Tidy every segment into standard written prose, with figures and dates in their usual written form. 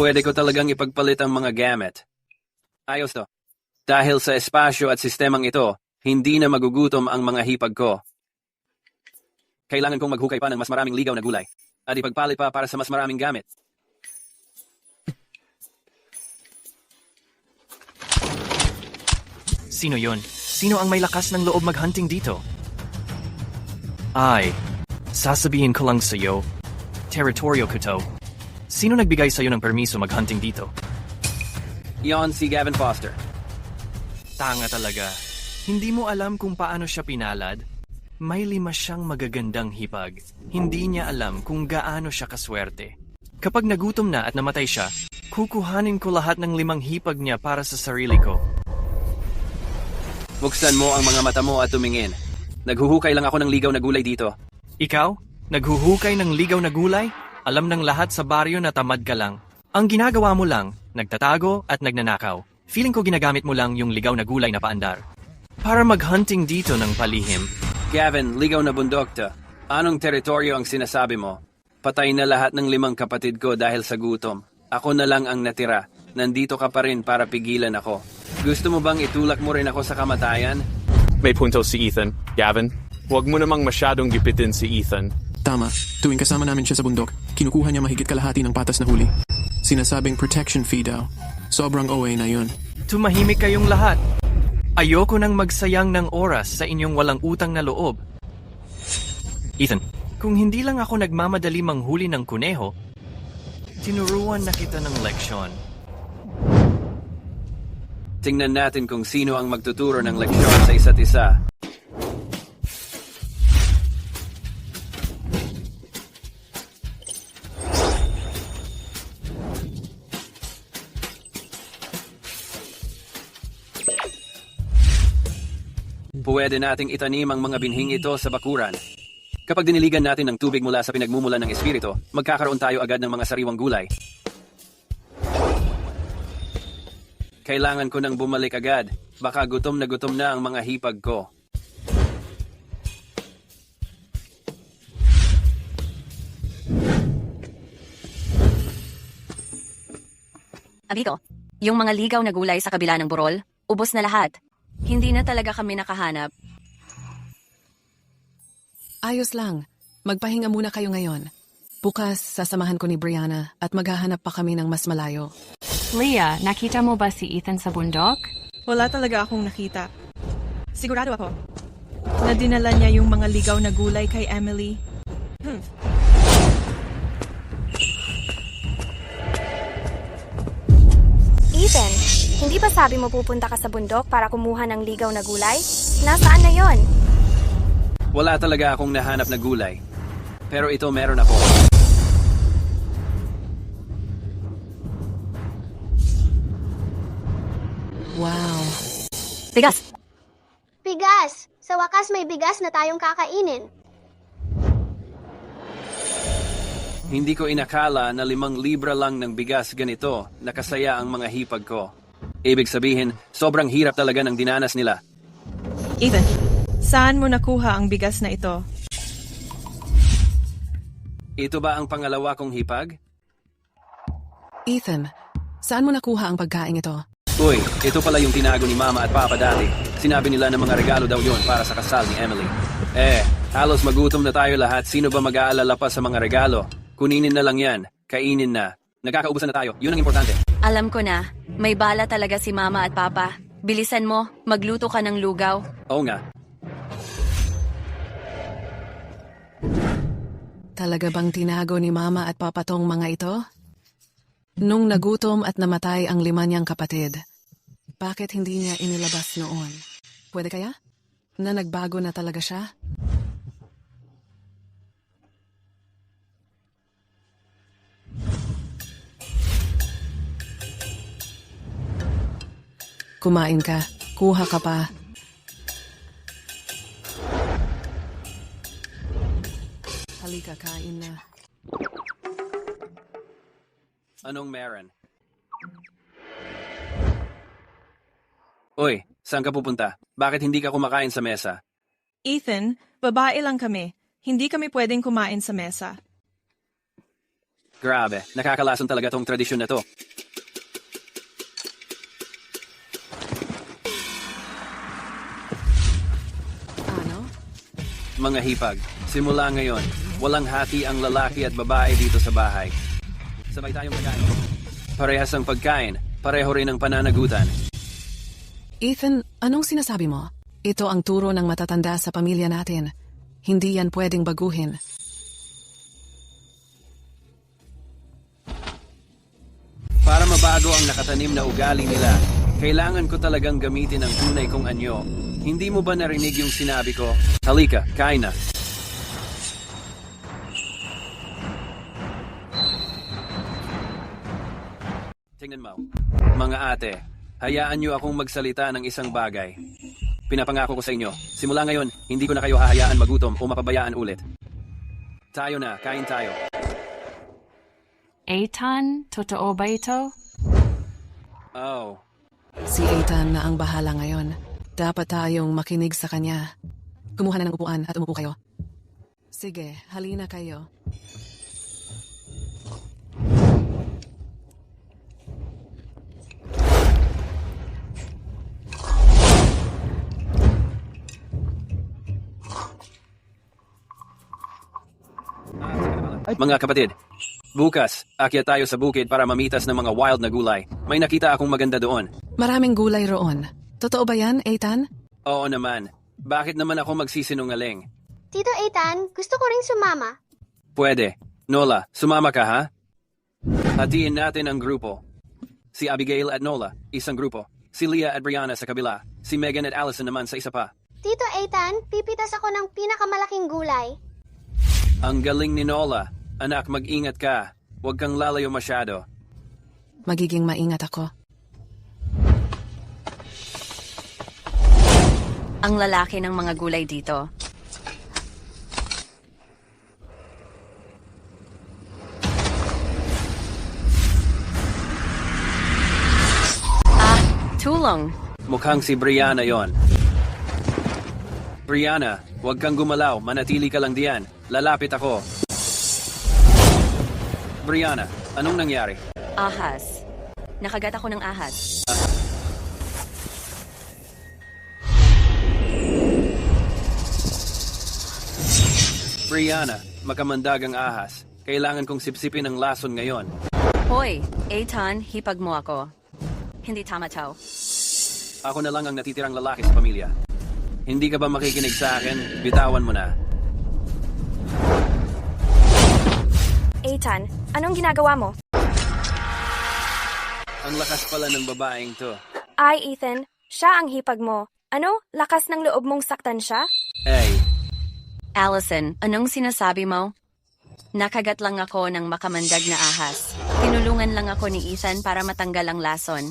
Pwede ko talagang ipagpalit ang mga gamit. Ayos to. Dahil sa espasyo at sistemang ito, hindi na magugutom ang mga hipag ko. Kailangan kong maghukay pa ng mas maraming ligaw na gulay. At ipagpalit pa para sa mas maraming gamit. Sino yon? Sino ang may lakas ng loob maghunting dito? Ay, sasabihin ko lang sa'yo. Teritoryo ko to. Sino nagbigay sa'yo ng permiso maghunting dito? Yon si Gavin Foster. Tanga talaga. Hindi mo alam kung paano siya pinalad? May 5 siyang magagandang hipag. Hindi niya alam kung gaano siya kaswerte. Kapag nagutom na at namatay siya, kukuhanin ko lahat ng 5 hipag niya para sa sarili ko. Buksan mo ang mga mata mo at tumingin. Naghuhukay lang ako ng ligaw na gulay dito. Ikaw? Naghuhukay ng ligaw na gulay? Alam ng lahat sa baryo na tamad ka lang. Ang ginagawa mo lang, nagtatago at nagnanakaw. Feeling ko ginagamit mo lang yung ligaw na gulay na paandar. Para maghunting dito ng palihim. Gavin, ligaw na bundok to. Anong teritoryo ang sinasabi mo? Patay na lahat ng 5 kapatid ko dahil sa gutom. Ako na lang ang natira. Nandito ka pa rin para pigilan ako. Gusto mo bang itulak mo rin ako sa kamatayan? May punto si Ethan. Gavin, huwag mo namang masyadong gipitin si Ethan. Tama, tuwing kasama namin siya sa bundok, kinukuha niya mahigit kalahati ng patas na huli. Sinasabing protection fee daw. Sobrang OA na yun. Tumahimik kayong lahat. Ayoko nang magsayang ng oras sa inyong walang utang na loob. Ethan, kung hindi lang ako nagmamadali manghuli ng kuneho, tinuruan na kita ng leksyon. Tingnan natin kung sino ang magtuturo ng leksyon sa isa't isa. Pwede nating itanim ang mga binhing ito sa bakuran. Kapag diniligan natin ng tubig mula sa pinagmumulan ng espiritu, magkakaroon tayo agad ng mga sariwang gulay. Kailangan ko nang bumalik agad. Baka gutom na ang mga hipag ko. Amigo, yung mga ligaw na gulay sa kabila ng burol, ubos na lahat. Hindi na talaga kami nakahanap. Ayos lang. Magpahinga muna kayo ngayon. Bukas, sasamahan ko ni Brianna at maghahanap pa kami ng mas malayo. Leah, nakita mo ba si Ethan sa bundok? Wala talaga akong nakita. Sigurado ako na dinala niya yung mga ligaw na gulay kay Emily. Ethan, hindi ba sabi mo pupunta ka sa bundok para kumuha ng ligaw na gulay? Nasaan na yon? Wala talaga akong nahanap na gulay. Pero ito meron ako. Wow. Bigas! Bigas! Sa wakas may bigas na tayong kakainin. Hindi ko inakala na 5 libra lang ng bigas ganito nakasaya ang mga hipag ko. Ibig sabihin, sobrang hirap talaga ng dinanas nila. Ethan, saan mo nakuha ang bigas na ito? Ito ba ang pangalawa kong hipag? Ethan, saan mo nakuha ang pagkain ito? Uy, ito pala yung tinago ni Mama at Papa dati. Sinabi nila na mga regalo daw yon para sa kasal ni Emily. Halos magutom na tayo lahat. Sino ba mag-aalala pa sa mga regalo? Kuninin na lang yan. Kainin na. Nagkakaubusan na tayo. Yun ang importante. Alam ko na, may bala talaga si Mama at Papa. Bilisan mo, magluto ka ng lugaw. Oo nga. Talaga bang tinago ni Mama at Papa tong mga ito? Nung nagutom at namatay ang 5 niyang kapatid, bakit hindi niya inilabas noon? Pwede kaya? Na nagbago na talaga siya? Kumain ka. Kuha ka pa. Halika, kain na. Anong meron? Uy, saan ka pupunta? Bakit hindi ka kumakain sa mesa? Ethan, babae lang kami. Hindi kami pwedeng kumain sa mesa. Grabe, nakakalason talaga tong tradisyon na to. Ano? Mga hipag, simula ngayon, walang hati ang lalaki at babae dito sa bahay. Sabay tayong magkain. Parehas ang pagkain, pareho rin ang pananagutan. Ethan, anong sinasabi mo? Ito ang turo ng matatanda sa pamilya natin. Hindi yan pwedeng baguhin. Para mabago ang nakatanim na ugali nila, kailangan ko talagang gamitin ang tunay kong anyo. Hindi mo ba narinig yung sinabi ko? Halika, kain na. Tingnan mo. Mga ate, hayaan niyo akong magsalita ng isang bagay. Pinapangako ko sa inyo, simula ngayon, hindi ko na kayo hahayaan magutom o mapabayaan ulit. Tayo na, kain tayo. Ethan, totoo ba ito? Oh, Si Ethan na ang bahala ngayon. Dapat tayong makinig sa kanya. Kumuha na ng upuan at umupo kayo. Sige, halina kayo. mga kapatid, bukas, akyat tayo sa bukid para mamitas ng mga wild na gulay. May nakita akong maganda doon. Maraming gulay roon. Totoo ba yan, Ethan? Oo naman. Bakit naman ako magsisinungaling? Tito Ethan, gusto ko ring sumama. Pwede. Nola, sumama ka ha? Hatiin natin ang grupo. Si Abigail at Nola, isang grupo. Si Leah at Brianna sa kabila. Si Megan at Allison naman sa isa pa. Tito Ethan, pipitas ako ng pinakamalaking gulay. Ang galing ni Nola. Anak, mag-ingat ka. Huwag kang lalayo masyado. Magiging maingat ako. Ang lalaki ng mga gulay dito. Tulong. Mukhang si Brianna yon. Brianna, huwag kang gumalaw. Manatili ka lang diyan. Lalapit ako. Brianna, anong nangyari? Ahas. Nakagat ako ng ahas. Brianna, makamandag ang ahas. Kailangan kong sipsipin ang lason ngayon. Hoy, Ethan, hipag mo ako. Hindi tama to. Ako na lang ang natitirang lalaki sa pamilya. Hindi ka ba makikinig sa akin? Bitawan mo na. Ethan, anong ginagawa mo? Ang lakas pala ng babaeng to. Ay, Ethan, siya ang hipag mo. Ano? Lakas ng loob mong saktan siya? Hey, Allison, anong sinasabi mo? Nakagat lang ako ng makamandag na ahas. Tinulungan lang ako ni Ethan para matanggal ang lason.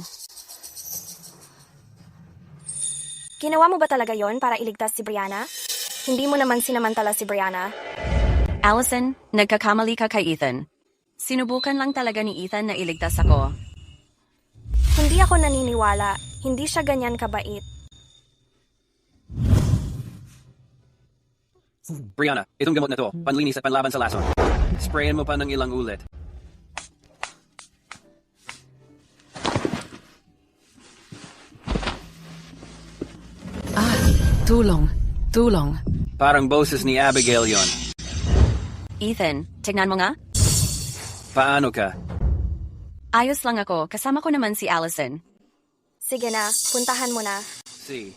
Ginawa mo ba talaga yon para iligtas si Brianna? Hindi mo naman sinamantala si Brianna. Allison, nagkakamali ka kay Ethan. Sinubukan lang talaga ni Ethan na iligtas ako. Hindi ako naniniwala. Hindi siya ganyan kabait. Brianna, itong gamot na to, panlinis at panlaban sa lason. Sprayan mo pa ng ilang ulit. Tulong. Tulong. Parang boses ni Abigail yon. Ethan, tignan mo nga. Paano ka? Ayos lang ako, kasama ko naman si Allison. Sige na, puntahan mo na. Si.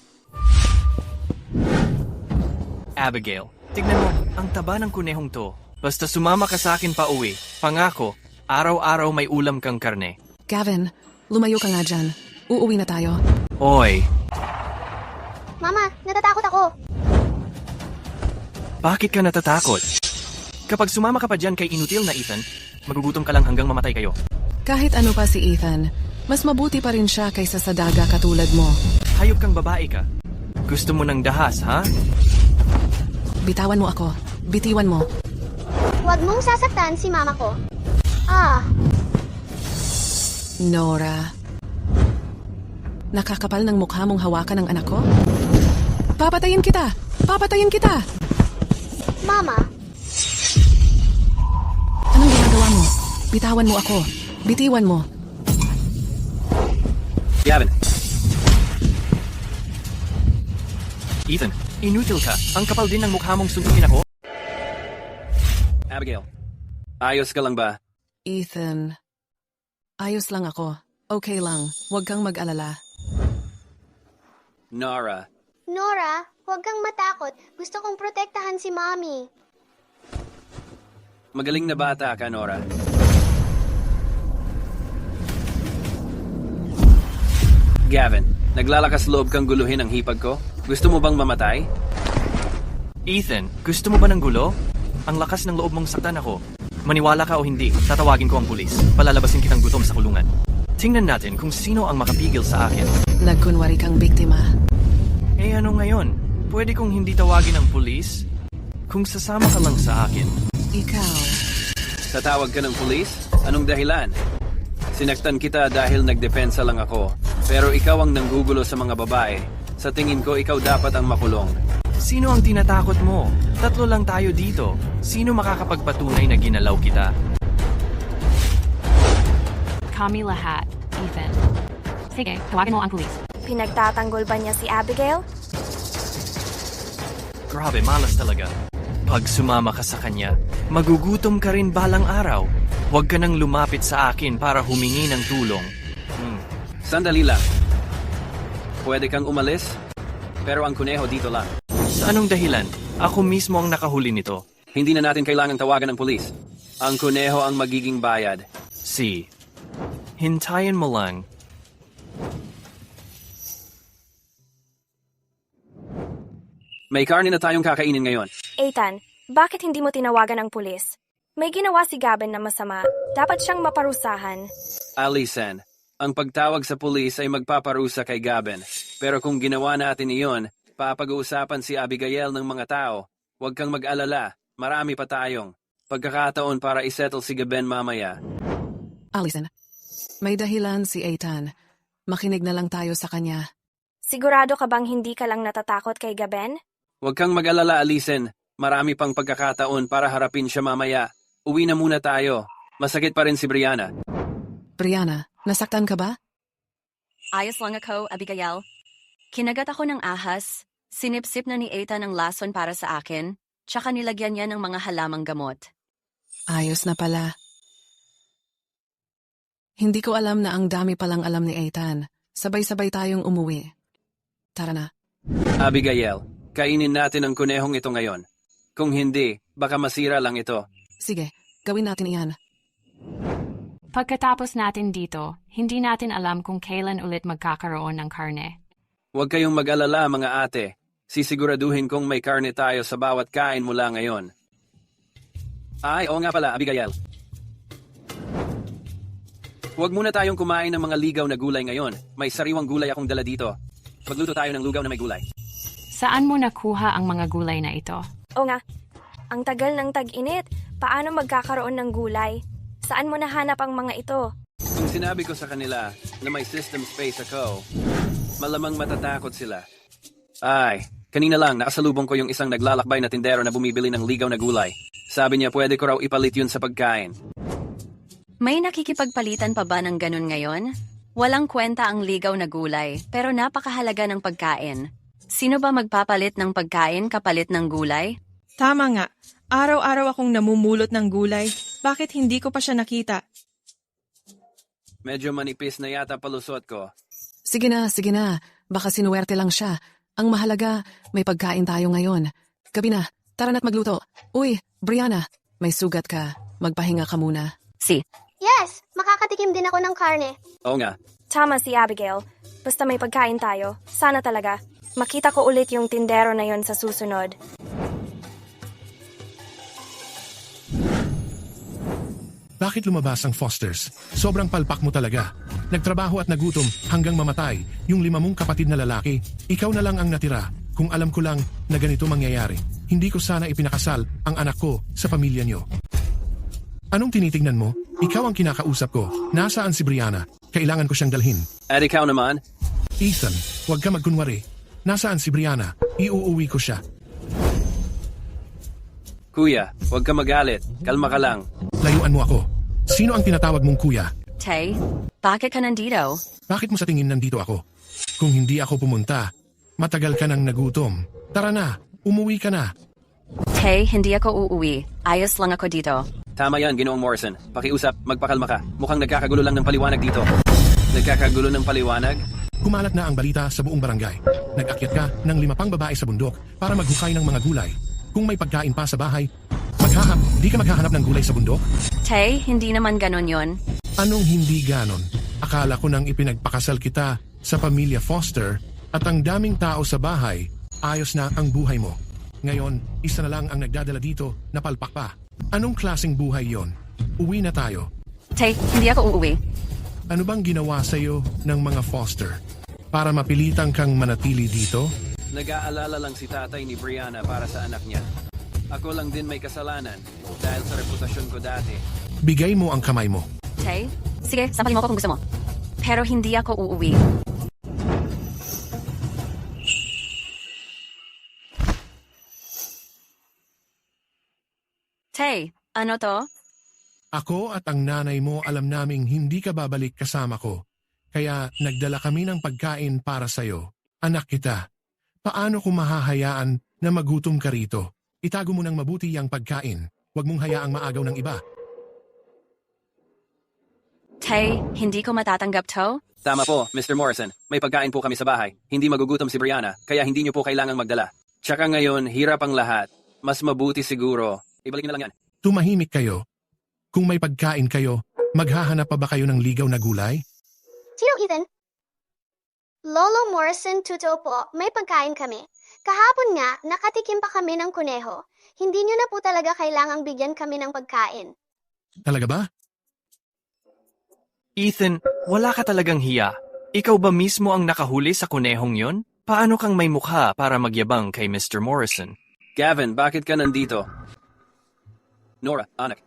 Abigail, tignan mo, ang taba ng kunehong to. Basta sumama ka sa akin pa uwi. Pangako, araw-araw may ulam kang karne. Gavin, lumayo ka nga dyan. Uuwi na tayo. Oy, Mama, natatakot ako. bakit ka natatakot? Kapag sumama ka pa dyan kay inutil na Ethan, magugutom ka lang hanggang mamatay kayo. Kahit ano pa si Ethan, mas mabuti pa rin siya kaysa sa daga katulad mo. Hayop kang babae ka. Gusto mo ng dahas, ha? Bitawan mo ako. Bitiwan mo. Huwag mong sasaktan si mama ko. Ah, Nora. Nakakapal ng mukha mong hawakan ng anak ko? Papatayin kita! Papatayin kita! Mama, Anong ginagawa mo? Bitawan mo ako. Bitiwan mo. Gavin, Ethan, inutil ka. Ang kapal din ng mukha mong suntukin ako. Abigail, ayos ka lang ba? Ethan, ayos lang ako. Okay lang. Huwag kang mag-alala. Nora, Nora, huwag kang matakot. Gusto kong protektahan si Mommy. magaling na bata ka, Nora. Gavin, naglalakas loob kang guluhin ang hipag ko? Gusto mo bang mamatay? Ethan, gusto mo ba ng gulo? Ang lakas ng loob mong saktan ako. Maniwala ka o hindi, tatawagin ko ang pulis. Palalabasin kitang gutom sa kulungan. Tingnan natin kung sino ang makapigil sa akin. Nagkunwari kang biktima. Eh ano ngayon? Pwede kong hindi tawagin ang pulis? Kung sasama ka lang sa akin. Ikaw, Tatawag ka ng pulis? Anong dahilan? Sinaktan kita dahil nagdepensa lang ako. Pero ikaw ang nanggugulo sa mga babae. Sa tingin ko, ikaw dapat ang makulong. Sino ang tinatakot mo? 3 lang tayo dito. Sino makakapagpatunay na ginalaw kita? Kami lahat, Ethan. Sige, tawagin mo ang pulis. Pinagtatanggol ba niya si Abigail? Grabe, malas talaga. Pag sumama ka sa kanya, magugutom ka rin balang araw. Huwag ka nang lumapit sa akin para humingi ng tulong. Sandali lang. Pwede kang umalis? Pero ang kuneho dito lang. Sa anong dahilan? Ako mismo ang nakahuli nito. Hindi na natin kailangang tawagan ng pulis. Ang kuneho ang magiging bayad. Si, hintayin mo lang. May karne na tayong kakainin ngayon. Ethan, bakit hindi mo tinawagan ang pulis? May ginawa si Gavin na masama. Dapat siyang maparusahan. Alison, ang pagtawag sa pulis ay magpaparusa kay Gavin. Pero kung ginawa natin iyon, papag-uusapan si Abigail ng mga tao. Huwag kang mag-alala. Marami pa tayong pagkakataon para isettle si Gavin mamaya. Allison, may dahilan si Ethan. Makinig na lang tayo sa kanya. Sigurado ka bang hindi ka lang natatakot kay Gavin? Huwag kang mag-alala, Alison. Marami pang pagkakataon para harapin siya mamaya. Uwi na muna tayo. Masakit pa rin si Brianna. Brianna, nasaktan ka ba? Ayos lang ako, Abigail. Kinagat ako ng ahas. Sinipsip na ni Ethan ang lason para sa akin. Tsaka nilagyan niya ng mga halamang gamot. Ayos na pala. Hindi ko alam na ang dami palang alam ni Ethan. Sabay-sabay tayong umuwi. Tara na. Abigail, kainin natin ang kunehong ito ngayon. Kung hindi, baka masira lang ito. Sige, gawin natin iyan. Pagkatapos natin dito, hindi natin alam kung kailan ulit magkakaroon ng karne. Huwag kayong mag-alala, mga ate. Sisiguraduhin kong may karne tayo sa bawat kain mula ngayon. Ay, oo nga pala, Abigail. Huwag muna tayong kumain ng mga ligaw na gulay ngayon. May sariwang gulay akong dala dito. Magluto tayo ng lugaw na may gulay. Saan mo nakuha ang mga gulay na ito? O nga, ang tagal ng tag-init. Paano magkakaroon ng gulay? Saan mo nahanap ang mga ito? Kung sinabi ko sa kanila na may system space ako, malamang matatakot sila. Ay, kanina lang nakasalubong ko yung isang naglalakbay na tindero na bumibili ng ligaw na gulay. Sabi niya pwede ko raw ipalit yun sa pagkain. May nakikipagpalitan pa ba ng ganun ngayon? Walang kwenta ang ligaw na gulay, pero napakahalaga ng pagkain. Sino ba magpapalit ng pagkain kapalit ng gulay? Tama nga. Araw-araw akong namumulot ng gulay. Bakit hindi ko pa siya nakita? Medyo manipis na yata palusot ko. Sige na, sige na. Baka sinuwerte lang siya. Ang mahalaga, may pagkain tayo ngayon. Gabi na, tara na't magluto. Uy, Brianna, may sugat ka. Magpahinga ka muna. Si, Yes, makakatikim din ako ng karne. Oo nga, Tama si Abigail. Basta may pagkain tayo. Sana talaga. Makita ko ulit yung tindero na yon sa susunod. Bakit lumabas ang Fosters? Sobrang palpak mo talaga. Nagtrabaho at nagutom hanggang mamatay yung 5 mong kapatid na lalaki. Ikaw na lang ang natira. Kung alam ko lang na ganito mangyayari, hindi ko sana ipinakasal ang anak ko sa pamilya niyo. Anong tinitingnan mo? Ikaw ang kinakausap ko. Nasaan si Brianna? Kailangan ko siyang dalhin. at ikaw naman, Ethan, huwag ka magkunwari. Nasaan si Brianna? Iuuwi ko siya. kuya, huwag ka magalit. Kalma ka lang. Layuan mo ako. Sino ang tinatawag mong kuya? Tay, bakit ka nandito? Bakit mo sa tingin nandito ako? Kung hindi ako pumunta, matagal ka nang nagutom. Tara na, umuwi ka na. Tay, hindi ako uuwi. Ayos lang ako dito. Tama yan, Ginoong Morrison. Pakiusap, magpakalma ka. Mukhang nagkakagulo lang ng paliwanag dito. Nagkakagulo ng paliwanag? Kumalat na ang balita sa buong barangay. Nag-akyat ka ng 5 pang babae sa bundok para maghukay ng mga gulay. Kung may pagkain pa sa bahay, di ka maghahanap ng gulay sa bundok? Tay, hindi naman ganon yon. Anong hindi ganon? Akala ko nang ipinagpakasal kita sa pamilya Foster at ang daming tao sa bahay, ayos na ang buhay mo. Ngayon, isa na lang ang nagdadala dito na palpak pa. Anong klaseng buhay yon? Uwi na tayo. Tay, hindi ako uuwi. Ano bang ginawa sa'yo ng mga Foster para mapilitan kang manatili dito? Nag-aalala lang si tatay ni Brianna para sa anak niya. Ako lang din may kasalanan dahil sa reputasyon ko dati. Bigay mo ang kamay mo. Tay, sige, sampalin mo ako kung gusto mo. Pero hindi ako uuwi. Tay, ano to? Ako at ang nanay mo alam naming hindi ka babalik kasama ko. Kaya nagdala kami ng pagkain para sa'yo. Anak kita, paano kung mahahayaan na magutom ka rito? Itago mo ng mabuti ang pagkain. Huwag mong hayaang maagaw ng iba. Tay, hindi ko matatanggap to? Tama po, Mr. Morrison. May pagkain po kami sa bahay. Hindi magugutom si Brianna, kaya hindi niyo po kailangang magdala. Tsaka ngayon, hirap ang lahat. Mas mabuti siguro. Ibalik niyo na lang yan. Tumahimik kayo. Kung may pagkain kayo, maghahanap pa ba kayo ng ligaw na gulay? Sino Ethan? Lolo Morrison, totoo po, may pagkain kami. Kahapon nga, nakatikim pa kami ng kuneho. Hindi nyo na po talaga kailangang bigyan kami ng pagkain. Talaga ba? Ethan, wala ka talagang hiya. Ikaw ba mismo ang nakahuli sa kunehong yon? Paano kang may mukha para magyabang kay Mr. Morrison? Gavin, bakit ka nandito? Nora, anak.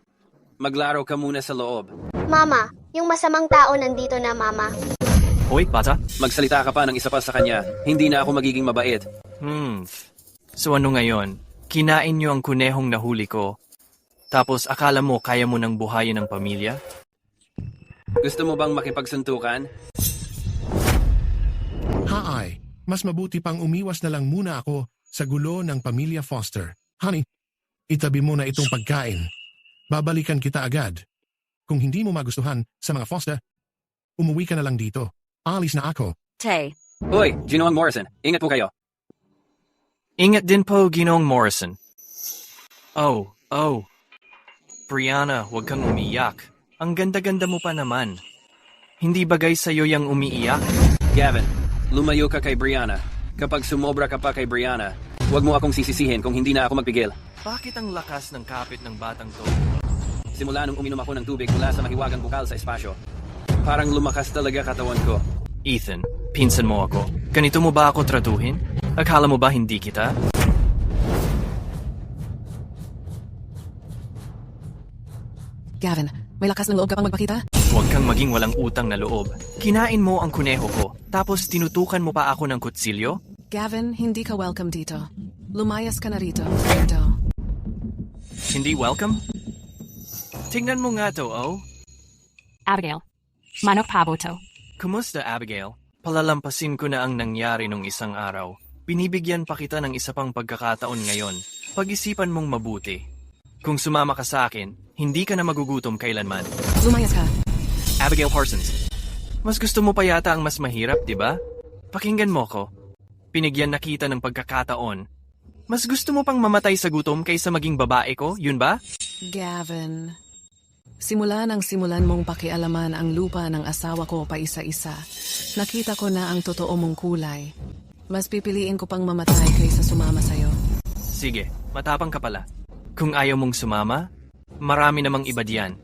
Maglaro ka muna sa loob. Mama, yung masamang tao nandito na, Mama. Hoy, bata? Magsalita ka pa ng isa pa sa kanya. Hindi na ako magiging mabait. So ano ngayon? Kinain niyo ang kunehong nahuli ko. Tapos akala mo kaya mo nang buhayin ang pamilya? Gusto mo bang makipagsuntukan? Haay, mas mabuti pang umiwas na lang muna ako sa gulo ng pamilya Foster. Honey, itabi mo na itong pagkain. Babalikan kita agad. Kung hindi mo magustuhan sa mga Foster, umuwi ka na lang dito. Alis na ako. Tay. Hoy, Ginoong Morrison, ingat po kayo. Ingat din po, Ginoong Morrison. Oh. Brianna, huwag kang umiyak. Ang ganda-ganda mo pa naman. Hindi bagay sa'yo yung umiiyak? Gavin, lumayo ka kay Brianna. Kapag sumobra ka pa kay Brianna, huwag mo akong sisisihin kung hindi na ako magpigil. Bakit ang lakas ng kapit ng batang to? Simula nung uminom ako ng tubig mula sa mahiwagang bukal sa espasyo, parang lumakas talaga katawan ko. Ethan, pinsan mo ako. Ganito mo ba ako tratuhin? Akala mo ba hindi kita? Gavin, may lakas ng loob ka pang magpakita? Huwag kang maging walang utang na loob. Kinain mo ang kuneho ko, tapos tinutukan mo pa ako ng kutsilyo? Gavin, hindi ka welcome dito. Lumayas ka na rito. Dito. Hindi welcome? Tingnan mo nga to, oh. Abigail, manok pabo to. Kumusta, Abigail? Palalampasin ko na ang nangyari nung isang araw. Binibigyan pa kita ng isa pang pagkakataon ngayon. Pag-isipan mong mabuti. Kung sumama ka sa akin, hindi ka na magugutom kailanman. Lumayas ka. Abigail Parsons, mas gusto mo pa yata ang mas mahirap, di ba? Pakinggan mo ko. Pinigyan na kita ng pagkakataon. Mas gusto mo pang mamatay sa gutom kaysa maging babae ko, yun ba? Gavin, simulan mong pakialaman ang lupa ng asawa ko pa isa-isa. Nakita ko na ang totoo mong kulay. Mas pipiliin ko pang mamatay kaysa sumama sa'yo. Sige, matapang ka pala. Kung ayaw mong sumama, marami namang iba diyan.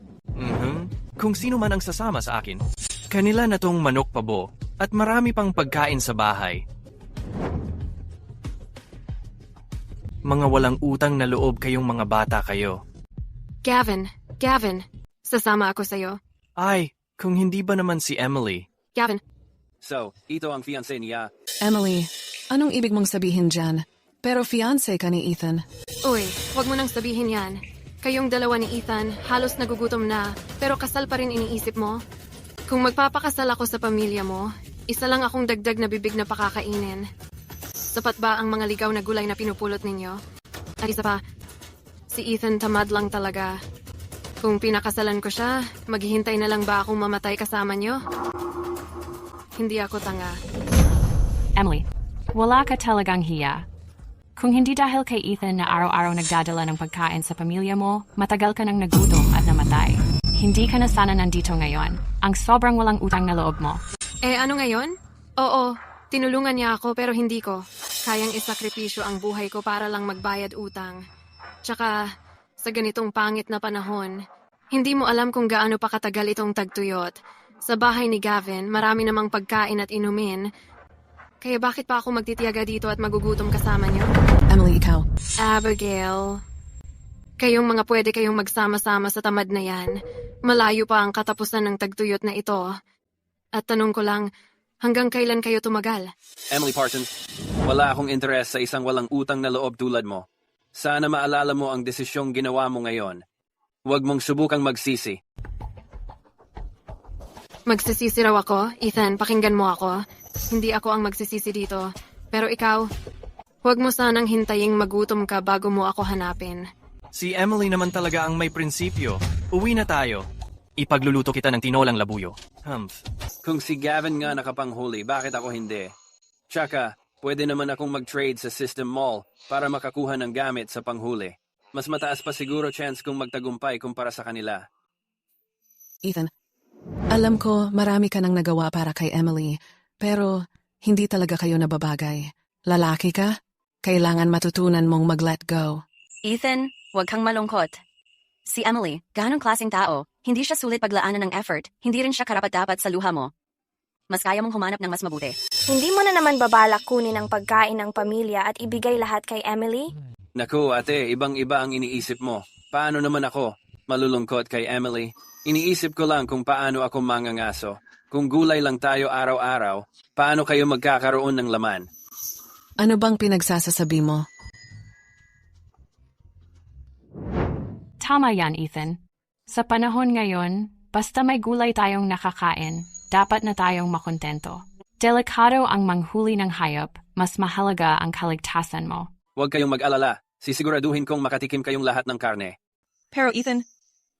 Kung sino man ang sasama sa akin. Kanila na tong manok pabo at marami pang pagkain sa bahay. Mga walang utang na loob kayong mga bata kayo. Gavin, sasama ako sa'yo. Ay, kung hindi ba naman si Emily? Gavin. So, ito ang fiancé niya. Emily, anong ibig mong sabihin dyan? Pero fiancé ka ni Ethan. Uy, wag mo nang sabihin yan. Kayong dalawa ni Ethan, halos nagugutom na, pero kasal pa rin iniisip mo? Kung magpapakasal ako sa pamilya mo, isa lang akong dagdag na bibig na pakakainin. Sapat ba ang mga ligaw na gulay na pinupulot ninyo? At isa pa, si Ethan tamad lang talaga. Kung pinakasalan ko siya, maghihintay na lang ba akong mamatay kasama niyo? Hindi ako tanga. Emily, wala ka talagang hiya. Kung hindi dahil kay Ethan na araw-araw nagdadala ng pagkain sa pamilya mo, matagal ka nang nagutom at namatay. Hindi ka na sana nandito ngayon. Ang sobrang walang utang na loob mo. Ano ngayon? Oo, tinulungan niya ako pero hindi ko. Kayang isakripisyo ang buhay ko para lang magbayad utang. Tsaka, sa ganitong pangit na panahon, hindi mo alam kung gaano pa katagal itong tagtuyot. Sa bahay ni Gavin, marami namang pagkain at inumin. Kaya bakit pa ako magtitiyaga dito at magugutom kasama niyo? Emily, ikaw. Abigail, kayong mga pwede kayong magsama-sama sa tamad na yan. Malayo pa ang katapusan ng tagtuyot na ito. At tanong ko lang, hanggang kailan kayo tumagal? Emily Parsons, wala akong interes sa isang walang utang na loob tulad mo. Sana maalala mo ang desisyong ginawa mo ngayon. Huwag mong subukang magsisi. Magsisisi raw ako? Ethan, pakinggan mo ako. Hindi ako ang magsisisi dito. Pero ikaw, huwag mo sanang hintaying magutom ka bago mo ako hanapin. Si Emily naman talaga ang may prinsipyo. Uwi na tayo. Ipagluluto kita ng tinolang labuyo. Humph. Kung si Gavin nga nakapanghuli, bakit ako hindi? Tsaka, pwede naman akong mag-trade sa System Mall para makakuha ng gamit sa panghuli. Mas mataas pa siguro chance kung magtagumpay kumpara sa kanila. Ethan, alam ko marami ka nang nagawa para kay Emily, pero hindi talaga kayo nababagay. Lalaki ka? Kailangan matutunan mong mag-let go. Ethan, huwag kang malungkot. Si Emily, ganong klaseng tao, hindi siya sulit paglaanan ng effort, hindi rin siya karapat-dapat sa luha mo. Mas kaya mong humanap ng mas mabuti. Hindi mo na naman babalak kunin ang pagkain ng pamilya at ibigay lahat kay Emily? Naku, ate, ibang-iba ang iniisip mo. Paano naman ako? Malulungkot kay Emily. Iniisip ko lang kung paano ako mangangaso. Kung gulay lang tayo araw-araw, paano kayo magkakaroon ng laman? Ano bang pinagsasasabi mo? Tama yan, Ethan. Sa panahon ngayon, basta may gulay tayong nakakain, dapat na tayong makontento. Delikado ang manghuli ng hayop, mas mahalaga ang kaligtasan mo. Huwag kayong mag-alala. Sisiguraduhin kong makatikim kayong lahat ng karne. Pero Ethan,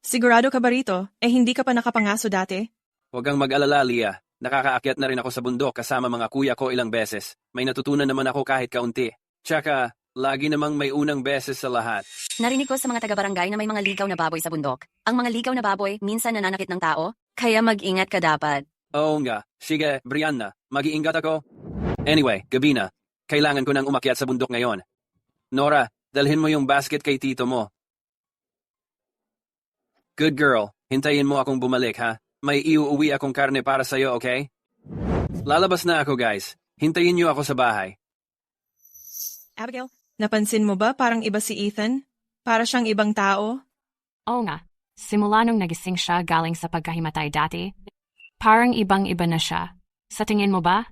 sigurado ka ba rito? Hindi ka pa nakapangaso dati? Huwag kang mag-alala, Leah. Nakakaakyat na rin ako sa bundok kasama mga kuya ko ilang beses. May natutunan naman ako kahit kaunti. Tsaka, lagi namang may unang beses sa lahat. Narinig ko sa mga taga-barangay na may mga ligaw na baboy sa bundok. Ang mga ligaw na baboy minsan nananakit ng tao, kaya mag-ingat ka dapat. Oo nga. Sige, Brianna. Mag-iingat ako. Anyway, gabi na. Kailangan ko nang umakyat sa bundok ngayon. Nora, dalhin mo yung basket kay tito mo. Good girl. Hintayin mo akong bumalik, ha? May iuuwi akong karne para sa'yo, okay? Lalabas na ako, guys. Hintayin niyo ako sa bahay. Abigail, napansin mo ba parang iba si Ethan? Para siyang ibang tao? Oo nga, simula nung nagising siya galing sa pagkahimatay dati, parang ibang-iba na siya. Sa tingin mo ba?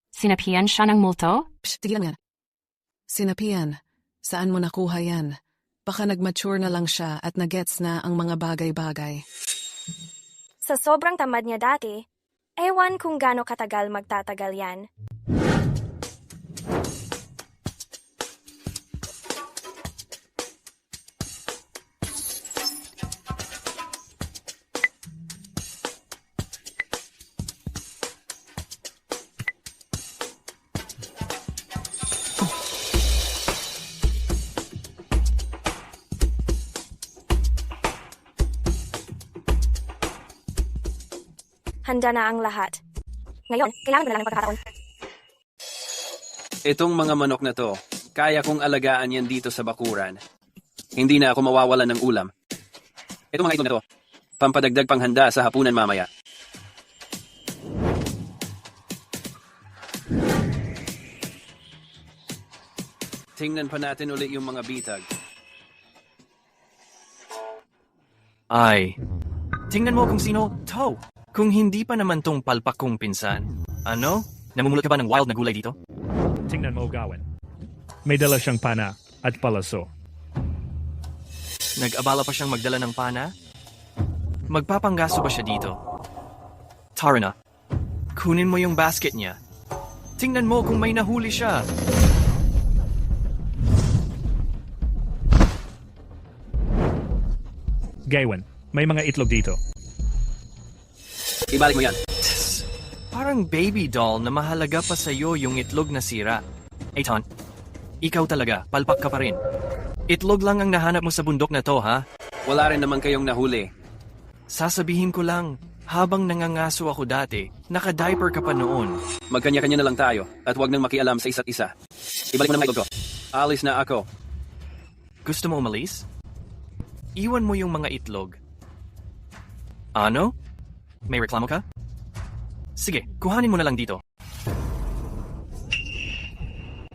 Sinapian siya ng multo? Psst, tigilan nga. Sinapian. Saan mo nakuha yan? Baka nag-mature na lang siya at nagets na ang mga bagay-bagay. Sa sobrang tamad niya dati, ewan kung gaano katagal magtatagal yan. Handa na ang lahat. Ngayon, kailangan mo na lang ng pagkakataon. Itong mga manok na to, kaya kong alagaan yan dito sa bakuran. Hindi na ako mawawalan ng ulam. Itong mga ito na to, pampadagdag panghanda sa hapunan mamaya. Tingnan pa natin ulit yung mga bitag. Ay, tingnan mo kung sino to. Kung hindi pa naman tong palpak kong pinsan. Ano? Namumulot ka ba ng wild na gulay dito? Tingnan mo, Gawin. May dala siyang pana at palaso. Nag-abala pa siyang magdala ng pana? Magpapanggaso ba siya dito? Tara na. Kunin mo yung basket niya. Tingnan mo kung may nahuli siya. Gaywan, may mga itlog dito. Ibalik mo yan. Parang baby doll na mahalaga pa sa'yo yung itlog na sira. Ethan, ikaw talaga, palpak ka pa rin. Itlog lang ang nahanap mo sa bundok na to, ha? Wala rin naman kayong nahuli. Sasabihin ko lang, habang nangangaso ako dati, naka-diaper ka pa noon. Magkanya-kanya na lang tayo at huwag nang makialam sa isa't isa. Ibalik mo na itlog ko. Alis na ako. Gusto mo umalis? Iwan mo yung mga itlog. Ano? May reklamo ka? Sige, kuhanin mo na lang dito.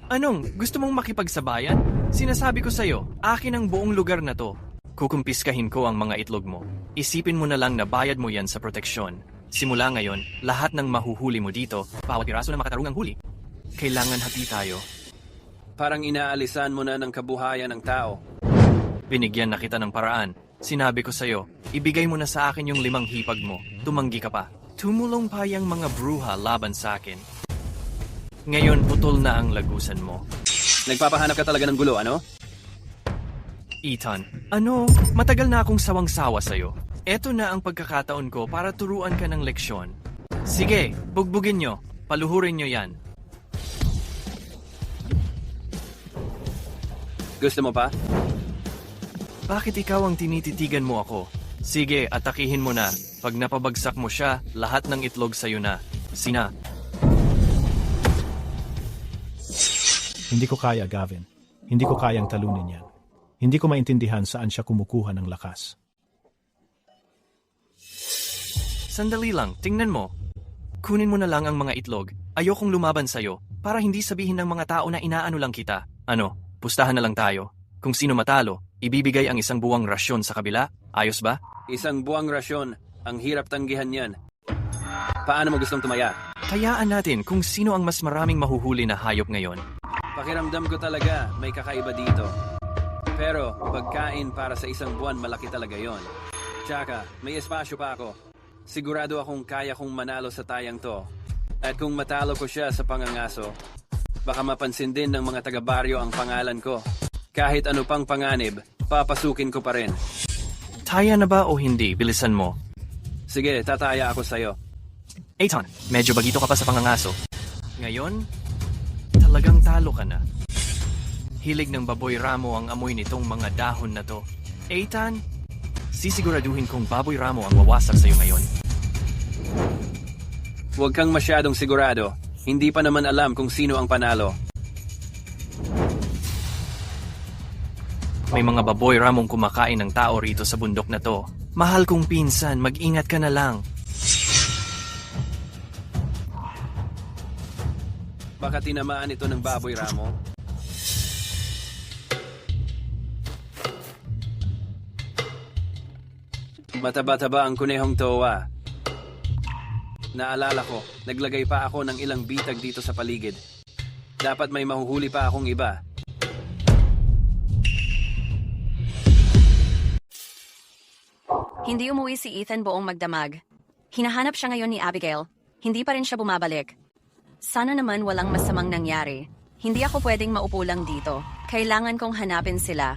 Anong, gusto mong makipagsabayan? Sinasabi ko sa'yo, akin ang buong lugar na to. Kukumpiskahin ko ang mga itlog mo. Isipin mo na lang na bayad mo yan sa proteksyon. Simula ngayon, lahat ng mahuhuli mo dito, bawat piraso na makatarungang huli, kailangan hati tayo. Parang inaalisan mo na ng kabuhayan ng tao. Binigyan na kita ng paraan. Sinabi ko sa'yo, ibigay mo na sa akin yung 5 hipag mo. Tumanggi ka pa. Tumulong pa yung mga bruha laban sa akin. Ngayon, putol na ang lagusan mo. Nagpapahanap ka talaga ng gulo, ano? Ethan, ano? Matagal na akong sawang-sawa sa'yo. Eto na ang pagkakataon ko para turuan ka ng leksyon. Sige, bugbugin nyo. Paluhurin nyo yan. Gusto mo pa? Bakit ikaw ang tinititigan mo ako? Sige, atakihin mo na. Pag napabagsak mo siya, lahat ng itlog sa'yo na. Sina. Hindi ko kaya, Gavin. Hindi ko kayang talunin yan. Hindi ko maintindihan saan siya kumukuha ng lakas. Sandali lang, tingnan mo. Kunin mo na lang ang mga itlog. Ayokong lumaban sa'yo para hindi sabihin ng mga tao na inaano lang kita. Ano, pustahan na lang tayo. Kung sino matalo, ibibigay ang 1 buwang rasyon sa kabila. Ayos ba? 1 buwang rasyon. Ang hirap tanggihan yan. Paano mo gustong tumaya? Hayaan natin kung sino ang mas maraming mahuhuli na hayop ngayon. Pakiramdam ko talaga may kakaiba dito. Pero pagkain para sa 1 buwan malaki talaga yon. Tsaka may espasyo pa ako. Sigurado akong kaya kong manalo sa tayang to. At kung matalo ko siya sa pangangaso, baka mapansin din ng mga taga-baryo ang pangalan ko. Kahit ano pang panganib, papasukin ko pa rin. Taya na ba o hindi? Bilisan mo. Sige, tataya ako sa'yo. Ethan, medyo bagito ka pa sa pangangaso. Ngayon, talagang talo ka na. Hilig ng baboy ramo ang amoy nitong mga dahon na to. Ethan, sisiguraduhin kong baboy ramo ang wawasak sa'yo ngayon. Huwag kang masyadong sigurado. Hindi pa naman alam kung sino ang panalo. May mga baboy ramong kumakain ng tao rito sa bundok na to. Mahal kong pinsan, mag-ingat ka na lang. Baka tinamaan ito ng baboy ramo. Mataba-taba ang kunehong towa. Naalala ko, naglagay pa ako ng ilang bitag dito sa paligid. Dapat may mahuhuli pa akong iba. Hindi umuwi si Ethan buong magdamag. Hinahanap siya ngayon ni Abigail. Hindi pa rin siya bumabalik. Sana naman walang masamang nangyari. Hindi ako pwedeng maupo lang dito. Kailangan kong hanapin sila.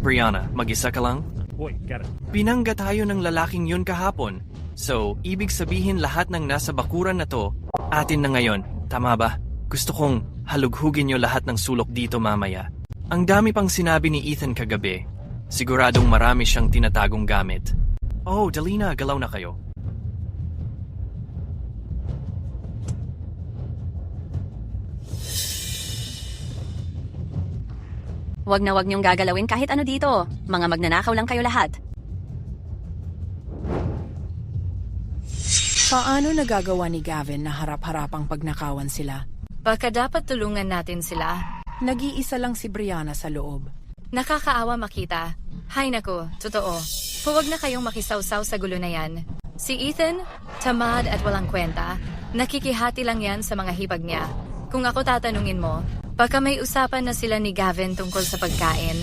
Brianna, mag-isa ka lang? Boy, got it. Pinangga tayo ng lalaking yun kahapon. So, ibig sabihin lahat ng nasa bakuran na to, atin na ngayon. Tama ba? Gusto kong halughugin nyo lahat ng sulok dito mamaya. Ang dami pang sinabi ni Ethan kagabi. Siguradong marami siyang tinatagong gamit. Oh, dali na, galaw na kayo. Wag na wag niyong gagalawin kahit ano dito. Mga magnanakaw lang kayo lahat. Paano nagagawa ni Gavin na harap-harapang pagnakawan sila? Baka dapat tulungan natin sila. Nag-iisa lang si Brianna sa loob. Nakakaawa makita. Hay nako, totoo. Huwag na kayong makisawsaw sa gulo na yan. Si Ethan, tamad at walang kwenta. Nakikihati lang yan sa mga hipag niya. Kung ako tatanungin mo, baka may usapan na sila ni Gavin tungkol sa pagkain.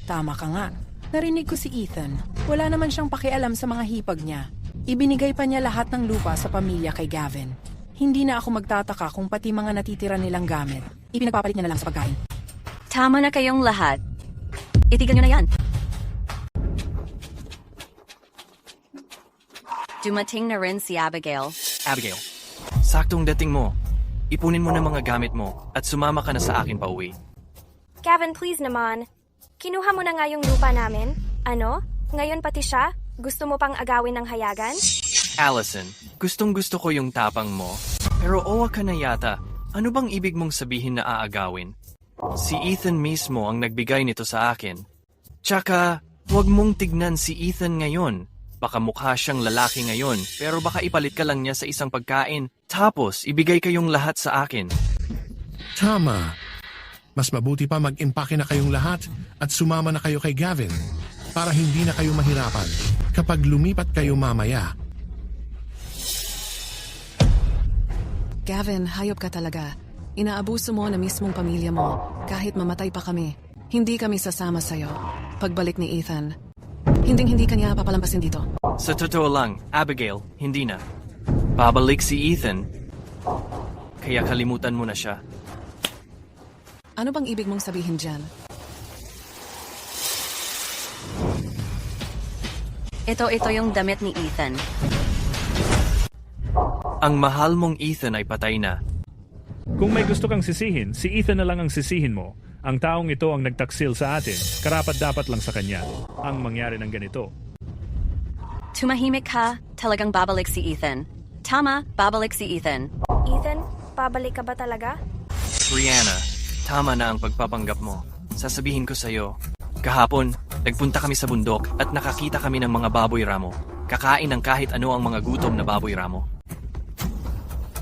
Tama ka nga. Narinig ko si Ethan. Wala naman siyang pakialam sa mga hipag niya. Ibinigay pa niya lahat ng lupa sa pamilya kay Gavin. Hindi na ako magtataka kung pati mga natitira nilang gamit. Ipinagpapalit niya na lang sa pagkain. Tama na kayong lahat. Itigan nyo na yan. Dumating na rin si Abigail. Abigail, saktong dating mo. Ipunin mo na mga gamit mo at sumama ka na sa akin pauwi. Gavin, please naman. Kinuha mo na nga yung lupa namin. Ano? Ngayon pati siya? Gusto mo pang agawin ng hayagan? Allison, gustong gusto ko yung tapang mo. Pero owa ka na yata. Ano bang ibig mong sabihin na aagawin? Si Ethan mismo ang nagbigay nito sa akin. Tsaka, huwag mong tignan si Ethan ngayon. Baka mukha siyang lalaki ngayon, pero baka ipalit ka lang niya sa isang pagkain. Tapos, ibigay kayong lahat sa akin. Tama. Mas mabuti pa mag-impake na kayong lahat at sumama na kayo kay Gavin para hindi na kayo mahirapan kapag lumipat kayo mamaya. Gavin, hayop ka talaga. Inaabuso mo na mismong pamilya mo. Kahit mamatay pa kami, hindi kami sasama sa'yo. Pagbalik ni Ethan, hindi kanya papalampasin dito. Sa totoo lang, Abigail, hindi na. Babalik si Ethan. Kaya kalimutan mo na siya. Ano bang ibig mong sabihin dyan? Ito yung damit ni Ethan. Ang mahal mong Ethan ay patay na. Kung may gusto kang sisihin, si Ethan na lang ang sisihin mo. Ang taong ito ang nagtaksil sa atin. Karapat-dapat lang sa kanya ang mangyari ng ganito. Tumahimik ka, talagang babalik si Ethan. Tama, babalik si Ethan. Ethan, pabalik ka ba talaga? Brianna, tama na ang pagpapanggap mo. Sasabihin ko sa'yo, kahapon, nagpunta kami sa bundok at nakakita kami ng mga baboy ramo. Kakain ng kahit ano ang mga gutom na baboy ramo.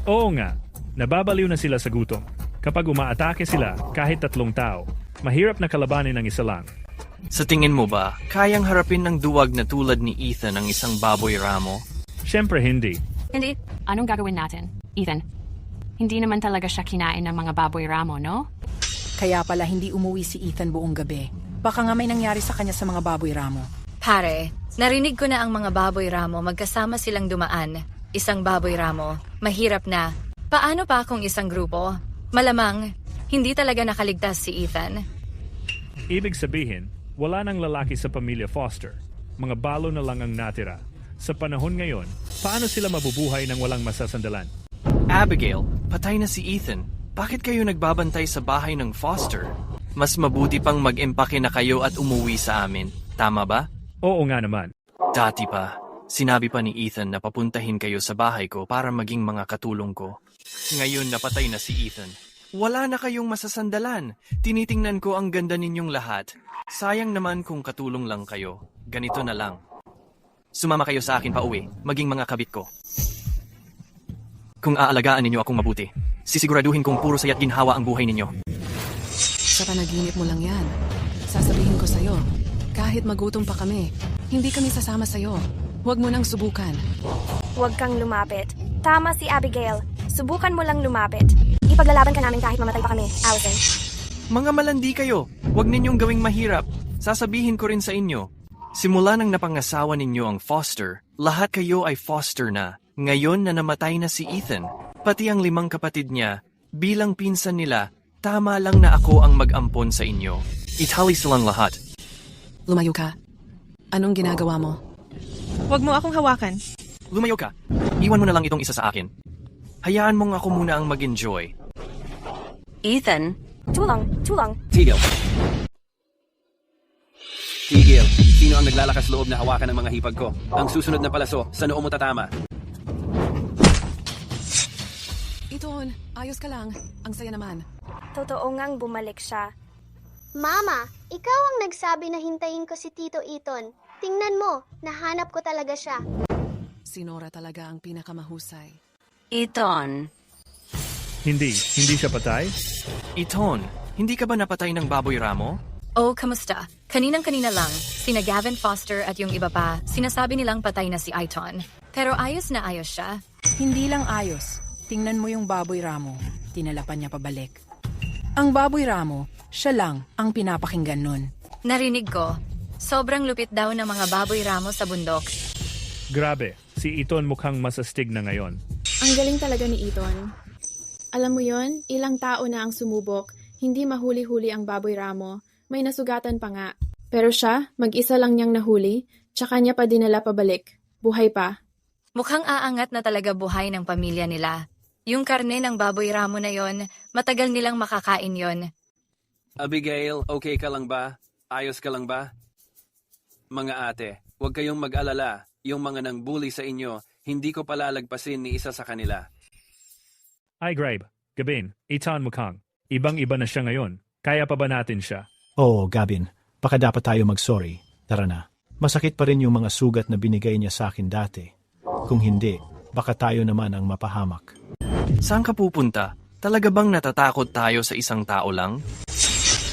Oo nga, nababaliw na sila sa gutom. Kapag umaatake sila, kahit 3 tao, mahirap na kalabanin ng isa lang. Sa tingin mo ba, kayang harapin ng duwag na tulad ni Ethan ang isang baboy ramo? Siyempre hindi. Hindi. Anong gagawin natin? Ethan, hindi naman talaga siya kinain ng mga baboy ramo, no? Kaya pala hindi umuwi si Ethan buong gabi. Baka nga may nangyari sa kanya sa mga baboy ramo. Pare, narinig ko na ang mga baboy ramo magkasama silang dumaan. Isang baboy ramo, mahirap na. Paano pa kung isang grupo? Malamang, hindi talaga nakaligtas si Ethan. Ibig sabihin, wala nang lalaki sa pamilya Foster. Mga balo na lang ang natira. Sa panahon ngayon, paano sila mabubuhay ng walang masasandalan? Abigail, patay na si Ethan. Bakit kayo nagbabantay sa bahay ng Foster? Mas mabuti pang mag-empake na kayo at umuwi sa amin. Tama ba? Oo nga naman. Dati pa, sinabi pa ni Ethan na papuntahin kayo sa bahay ko para maging mga katulong ko. Ngayon napatay na si Ethan. Wala na kayong masasandalan. Tinitingnan ko ang ganda ninyong lahat. Sayang naman kung katulong lang kayo. Ganito na lang. Sumama kayo sa akin pauwi, maging mga kabit ko. Kung aalagaan ninyo akong mabuti, sisiguraduhin kong puro saya't ginhawa ang buhay ninyo. Sa panaginip mo lang yan. Sasabihin ko sa'yo, kahit magutom pa kami, hindi kami sasama sa'yo. Huwag mo nang subukan. Huwag kang lumapit. Tama si Abigail. Subukan mo lang lumapit. Ipaglalaban ka namin kahit mamatay pa kami, Allison. Mga malandi kayo, huwag ninyong gawing mahirap. Sasabihin ko rin sa inyo, simula nang napangasawa ninyo ang Foster, lahat kayo ay Foster na. Ngayon na namatay na si Ethan, pati ang 5 kapatid niya, bilang pinsan nila, tama lang na ako ang mag-ampon sa inyo. Itali silang lahat. Lumayo ka. Anong ginagawa mo? Huwag mo akong hawakan. Lumayo ka. Iwan mo na lang itong isa sa akin. Hayaan mong ako muna ang mag-enjoy. Ethan? Tulang. Tigil. Tigil. Sino ang naglalakas loob na hawakan ng mga hipag ko? Ang susunod na palaso, sa noo mo tatama. Iton, ayos ka lang. Ang saya naman. Totoo ngang bumalik siya. Mama, ikaw ang nagsabi na hintayin ko si Tito Eton. Tingnan mo, nahanap ko talaga siya. Si Nora talaga ang pinakamahusay. Ethan. Hindi siya patay? Iton, hindi ka ba napatay ng baboy ramo? Oh, kamusta? Kaninang-kanina lang, sina Gavin Foster at yung iba pa, sinasabi nilang patay na si Iton. Pero ayos na ayos siya. Hindi lang ayos. Tingnan mo yung baboy ramo. Tinalapan niya pabalik. Ang baboy ramo, siya lang ang pinapakinggan nun. Narinig ko. Sobrang lupit daw ng mga baboy ramo sa bundok. Grabe, si Ethan mukhang masastig na ngayon. Ang galing talaga ni Ethan. Alam mo yon, ilang tao na ang sumubok, hindi mahuli-huli ang baboy ramo, may nasugatan pa nga. Pero siya, mag-isa lang niyang nahuli, tsaka niya pa dinala pabalik. Buhay pa. Mukhang aangat na talaga buhay ng pamilya nila. Yung karne ng baboy ramo na yon, matagal nilang makakain yon. Abigail, okay ka lang ba? Ayos ka lang ba? Mga ate, huwag kayong mag-alala. Yung mga nang bully sa inyo, hindi ko palalagpasin ni isa sa kanila. Ay Grabe, Gabin, Ethan mukhang. Ibang-iba na siya ngayon. Kaya pa ba natin siya? Oo, Gabin. Baka dapat tayo mag-sorry. Tara na. Masakit pa rin yung mga sugat na binigay niya sa akin dati. Kung hindi, baka tayo naman ang mapahamak. Saan ka pupunta? Talaga bang natatakot tayo sa isang tao lang?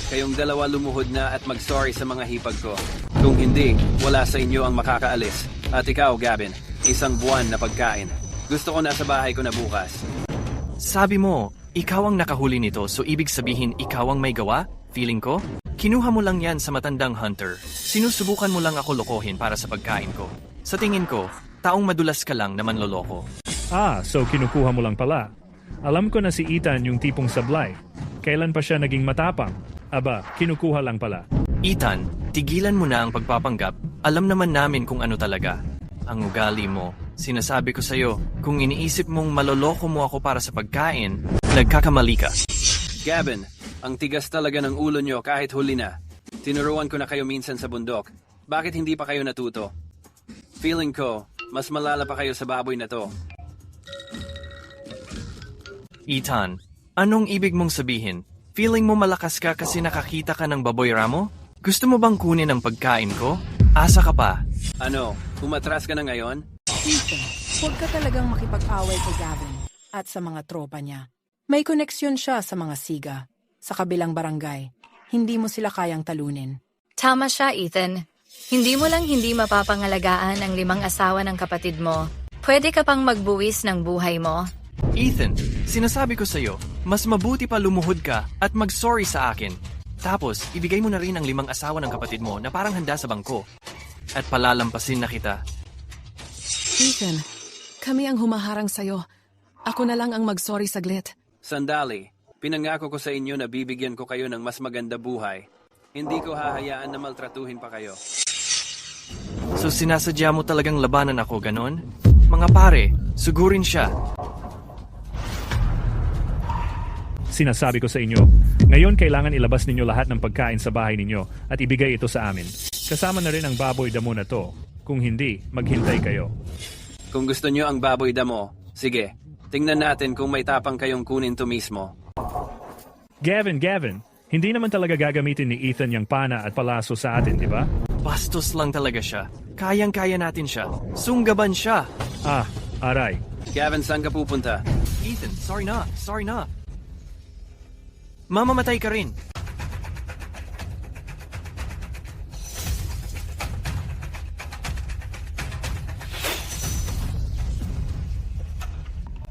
Kayong dalawa lumuhod na at mag-sorry sa mga hipag ko. Kung hindi, wala sa inyo ang makakaalis. At ikaw, Gavin, isang buwan na pagkain. Gusto ko nasa bahay ko na bukas. Sabi mo, ikaw ang nakahuli nito, so ibig sabihin ikaw ang may gawa? Feeling ko? Kinuha mo lang yan sa matandang hunter. Sinusubukan mo lang ako lokohin para sa pagkain ko. Sa tingin ko, taong madulas ka lang na manloloko. So kinukuha mo lang pala. Alam ko na si Ethan yung tipong sablay. Kailan pa siya naging matapang? Aba, kinukuha lang pala. Ethan, tigilan mo na ang pagpapanggap. Alam naman namin kung ano talaga. Ang ugali mo. Sinasabi ko sa'yo, kung iniisip mong maloloko mo ako para sa pagkain, nagkakamali ka. Gavin, ang tigas talaga ng ulo nyo kahit huli na. Tinuruan ko na kayo minsan sa bundok. Bakit hindi pa kayo natuto? Feeling ko, mas malala pa kayo sa baboy na to. Ethan, anong ibig mong sabihin? Feeling mo malakas ka kasi nakakita ka ng baboy ramo? Gusto mo bang kunin ang pagkain ko? Asa ka pa? Ano, umatras ka na ngayon? Ethan, huwag ka talagang makipag-away kay Gavin at sa mga tropa niya. May koneksyon siya sa mga siga. Sa kabilang barangay, hindi mo sila kayang talunin. Tama siya, Ethan. Hindi mo lang hindi mapapangalagaan ang 5 asawa ng kapatid mo. Pwede ka pang magbuwis ng buhay mo. Ethan, sinasabi ko sa'yo, mas mabuti pa lumuhod ka at mag-sorry sa akin. Tapos, ibigay mo na rin ang 5 asawa ng kapatid mo na parang handa sa bangko. At palalampasin na kita. Ethan, kami ang humaharang sa'yo. Ako na lang ang mag-sorry saglit. Sandali, pinangako ko sa inyo na bibigyan ko kayo ng mas maganda buhay. Hindi ko hahayaan na maltratuhin pa kayo. So sinasadya mo talagang labanan ako, ganon? Mga pare, sugurin siya. Sinasabi ko sa inyo, ngayon kailangan ilabas ninyo lahat ng pagkain sa bahay ninyo at ibigay ito sa amin. Kasama na rin ang baboy damo na to. Kung hindi, maghintay kayo. Kung gusto nyo ang baboy damo, sige, tingnan natin kung may tapang kayong kunin to mismo. Gavin, hindi naman talaga gagamitin ni Ethan yung pana at palaso sa atin, di ba? Bastos lang talaga siya. Kayang-kaya natin siya. Sunggaban siya. Aray. Gavin, saan ka pupunta? Ethan, sorry na. Mamamatay ka rin.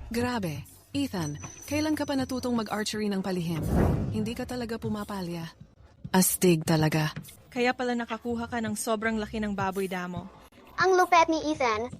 Grabe. Ethan, kailan ka pa natutong mag-archery ng palihim? Hindi ka talaga pumapalya. Astig talaga. Kaya pala nakakuha ka ng sobrang laki ng baboy damo. Ang lupet ni Ethan.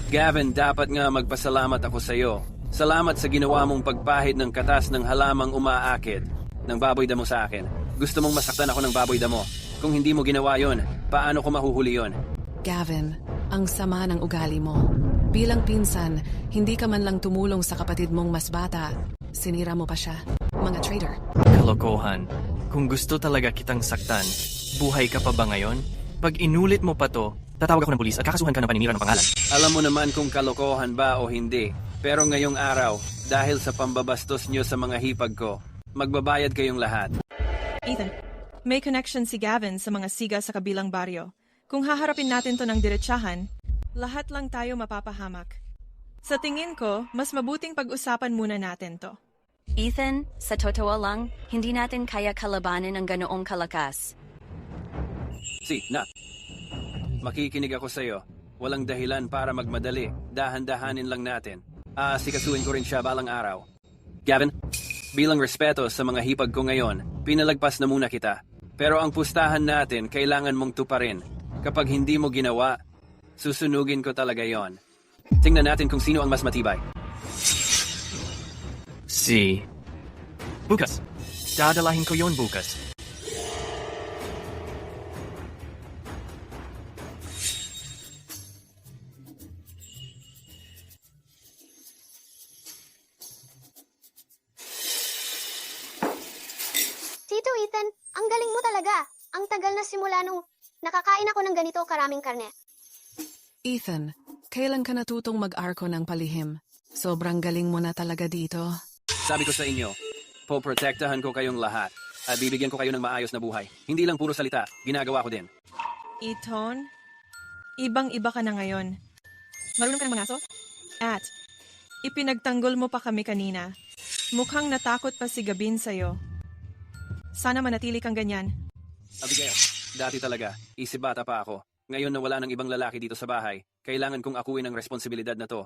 Gavin, dapat nga magpasalamat ako sa iyo. Salamat sa ginawa mong pagpahid ng katas ng halamang umaakit ng baboy damo sa akin. Gusto mong masaktan ako ng baboy damo. Kung hindi mo ginawa yon, paano ko mahuhuli yon? Gavin, ang sama ng ugali mo. Bilang pinsan, hindi ka man lang tumulong sa kapatid mong mas bata. Sinira mo pa siya. Mga traitor. Kalokohan. Kung gusto talaga kitang saktan, buhay ka pa ba ngayon? Pag inulit mo pa to, tatawag ako ng pulis at kakasuhan ka ng paninira ng pangalan. Alam mo naman kung kalokohan ba o hindi. Pero ngayong araw, dahil sa pambabastos nyo sa mga hipag ko, magbabayad kayong lahat. Ethan, may connection si Gavin sa mga siga sa kabilang baryo. Kung haharapin natin to ng diretsahan, lahat lang tayo mapapahamak. Sa tingin ko, mas mabuting pag-usapan muna natin to. Ethan, sa totoo lang, hindi natin kaya kalabanin ang ganoong kalakas. Makikinig ako sa iyo. Walang dahilan para magmadali. Dahan-dahanin lang natin. Sikasuin ko rin siya balang araw. Gavin, bilang respeto sa mga hipag ko ngayon, pinalagpas na muna kita. Pero ang pustahan natin, kailangan mong tuparin. Kapag hindi mo ginawa, susunugin ko talaga yon. Tingnan natin kung sino ang mas matibay. Bukas. Dadalahin ko yon bukas. Tito Ethan, ang galing mo talaga. Ang tagal na simula nung nakakain ako ng ganito karaming karne. Ethan, kailan ka natutong mag-arko ng palihim? Sobrang galing mo na talaga dito. Sabi ko sa inyo, poprotektahan ko kayong lahat at bibigyan ko kayo ng maayos na buhay. Hindi lang puro salita, ginagawa ko din. Ethan, ibang-iba ka na ngayon. Marunong ka ng mangaso? At, ipinagtanggol mo pa kami kanina. Mukhang natakot pa si Gavin sa'yo. Sana manatili kang ganyan. Abigail, dati talaga, isip bata pa ako. Ngayon na wala ng ibang lalaki dito sa bahay, kailangan kong akuin ang responsibilidad na to.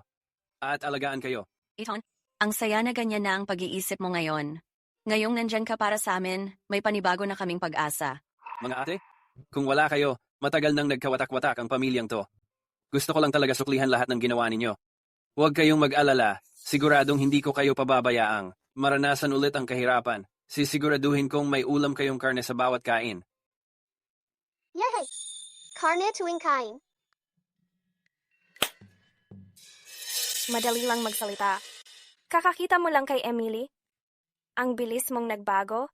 At alagaan kayo. Ethan, ang saya na ganyan na ang pag-iisip mo ngayon. Ngayong nandyan ka para sa amin, may panibago na kaming pag-asa. Mga ate, kung wala kayo, matagal nang nagkawatak-watak ang pamilyang to. Gusto ko lang talaga suklihan lahat ng ginawa ninyo. Huwag kayong mag-alala, siguradong hindi ko kayo pababayaang. Maranasan ulit ang kahirapan. Sisiguraduhin kong may ulam kayong karne sa bawat kain. Yay! Karne tuwing kain. Madali lang magsalita. Kakakita mo lang kay Emily? Ang bilis mong nagbago?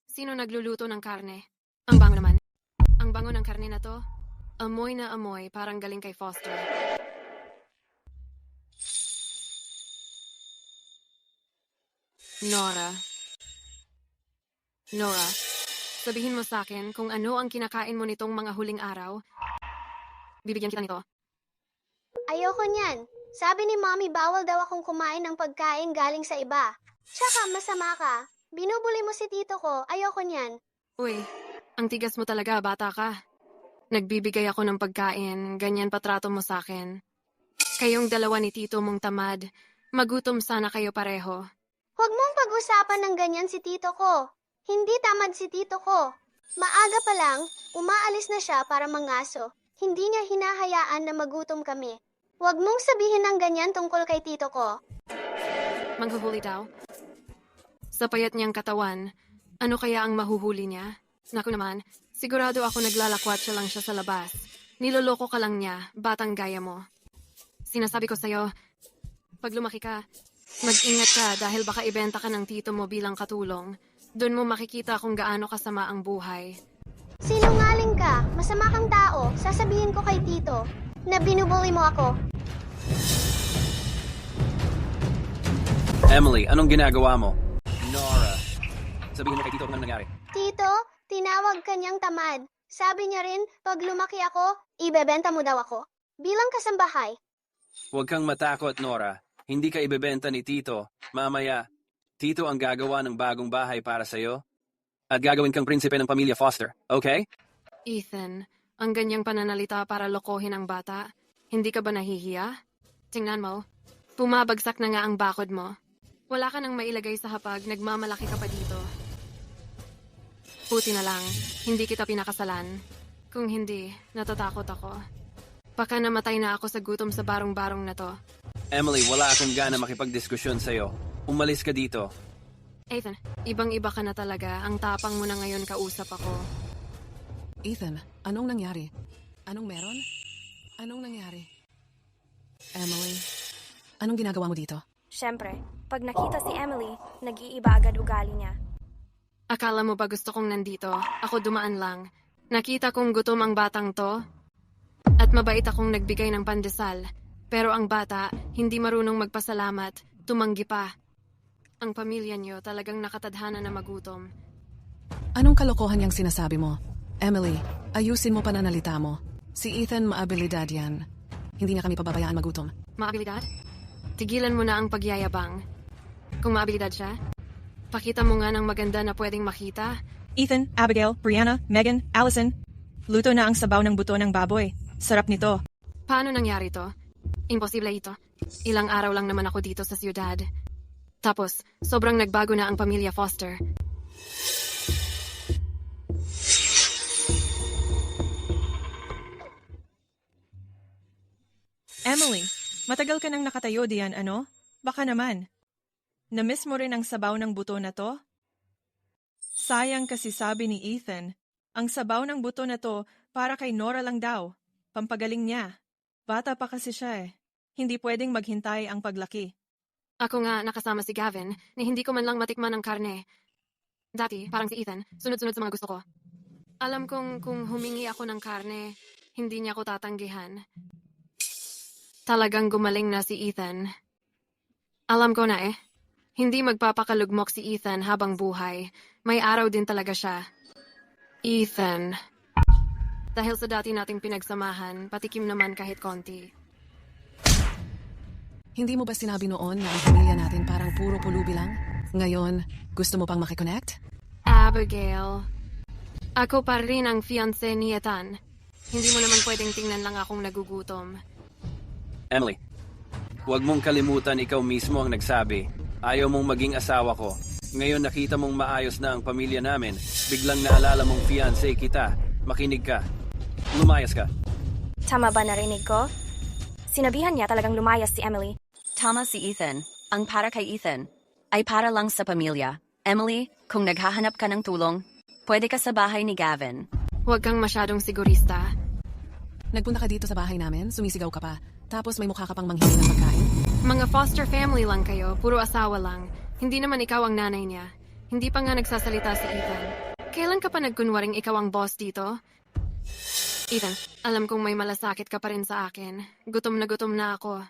Sino nagluluto ng karne? Ang bango naman. Ang bango ng karne na to. Amoy na amoy, parang galing kay Foster. Nora, sabihin mo sa akin kung ano ang kinakain mo nitong mga huling araw. Bibigyan kita nito. Ayoko niyan. Sabi ni Mommy bawal daw akong kumain ng pagkain galing sa iba. Tsaka masama ka. Binubuli mo si tito ko. Ayoko niyan. Uy, ang tigas mo talaga, bata ka. Nagbibigay ako ng pagkain, ganyan patrato mo sa akin. Kayong dalawa ni tito mong tamad. Magutom sana kayo pareho. Huwag mong pag-usapan ng ganyan si tito ko. Hindi tamad si tito ko. Maaga pa lang, umaalis na siya para mangaso. Hindi niya hinahayaan na magutom kami. Huwag mong sabihin ng ganyan tungkol kay tito ko. Manghuhuli daw? Sa payat niyang katawan, ano kaya ang mahuhuli niya? Naku naman, sigurado ako naglalakwatsa lang siya sa labas. Niloloko ka lang niya, batang gaya mo. Sinasabi ko sa'yo, pag lumaki ka, mag-ingat ka dahil baka ibenta ka ng tito mo bilang katulong. Doon mo makikita kung gaano kasama ang buhay. Sinungaling ka, masama kang tao, sasabihin ko kay tito na binubuli mo ako. Emily, anong ginagawa mo? Nora, sabihin mo kay tito kung anong nangyari. Tito, tinawag kanyang tamad. Sabi niya rin, pag lumaki ako, ibebenta mo daw ako. Bilang kasambahay. Huwag kang matakot, Nora. Hindi ka ibebenta ni Tito. Mamaya, Tito ang gagawa ng bagong bahay para sa'yo. At gagawin kang prinsipe ng pamilya Foster, okay? Ethan, ang ganyang pananalita para lokohin ang bata. Hindi ka ba nahihiya? Tingnan mo, pumabagsak na nga ang bakod mo. Wala ka nang mailagay sa hapag, nagmamalaki ka pa dito. Buti na lang, hindi kita pinakasalan. Kung hindi, natatakot ako. Baka namatay na ako sa gutom sa barong-barong na to. Emily, wala akong gana makipagdiskusyon sa'yo. Umalis ka dito. Ethan, ibang-iba ka na talaga. Ang tapang mo na ngayon kausap ako. Ethan, anong nangyari? Anong meron? Anong nangyari? Emily, anong ginagawa mo dito? Siyempre, pag nakita si Emily, nag-iiba agad ugali niya. Akala mo ba gusto kong nandito? Ako dumaan lang. Nakita kong gutom ang batang to. At mabait akong nagbigay ng pandesal. Pero ang bata, hindi marunong magpasalamat. Tumanggi pa. Ang pamilya niyo talagang nakatadhana na magutom. Anong kalokohan yung sinasabi mo? Emily, ayusin mo pananalita mo. Si Ethan maabilidad yan. Hindi niya kami pababayaan magutom. Maabilidad? Tigilan mo na ang pagyayabang. Kung maabilidad siya, pakita mo nga ng maganda na pwedeng makita. Ethan, Abigail, Brianna, Megan, Allison. Luto na ang sabaw ng buto ng baboy. Sarap nito. Paano nangyari to? Imposible ito. Ilang araw lang naman ako dito sa siyudad. Tapos, sobrang nagbago na ang pamilya Foster. Emily, matagal ka nang nakatayo diyan, ano? Baka naman. Namiss mo rin ang sabaw ng buto na to? Sayang kasi sabi ni Ethan, ang sabaw ng buto na to para kay Nora lang daw. Pampagaling niya. Bata pa kasi siya eh. Hindi pwedeng maghintay ang paglaki. Ako nga nakasama si Gavin na hindi ko man lang matikman ang karne. Dati, parang si Ethan, sunod-sunod sa mga gusto ko. Alam kong kung humingi ako ng karne, hindi niya ako tatanggihan. Talagang gumaling na si Ethan. Alam ko na eh. Hindi magpapakalugmok si Ethan habang buhay. May araw din talaga siya. Ethan. Dahil sa dati nating pinagsamahan, patikim naman kahit konti. Hindi mo ba sinabi noon na ang pamilya natin parang puro pulubi lang? Ngayon, gusto mo pang makiconnect? Abigail. Ako pa rin ang fiancé ni Ethan. Hindi mo naman pwedeng tingnan lang akong nagugutom. Emily, huwag mong kalimutan ikaw mismo ang nagsabi. Ayaw mong maging asawa ko. Ngayon nakita mong maayos na ang pamilya namin. Biglang naalala mong fiancé kita. Makinig ka. Lumayas ka. Tama ba narinig ko? Sinabihan niya talagang lumayas si Emily. Tama si Ethan. Ang para kay Ethan ay para lang sa pamilya. Emily, kung naghahanap ka ng tulong, pwede ka sa bahay ni Gavin. Huwag kang masyadong sigurista. Nagpunta ka dito sa bahay namin, sumisigaw ka pa, tapos may mukha ka pang manghingi ng pagkain? Mga foster family lang kayo, puro asawa lang. Hindi naman ikaw ang nanay niya. Hindi pa nga nagsasalita si Ethan. Kailan ka pa nagkunwaring ikaw ang boss dito? Ethan, alam kong may malasakit ka pa rin sa akin. Gutom na ako.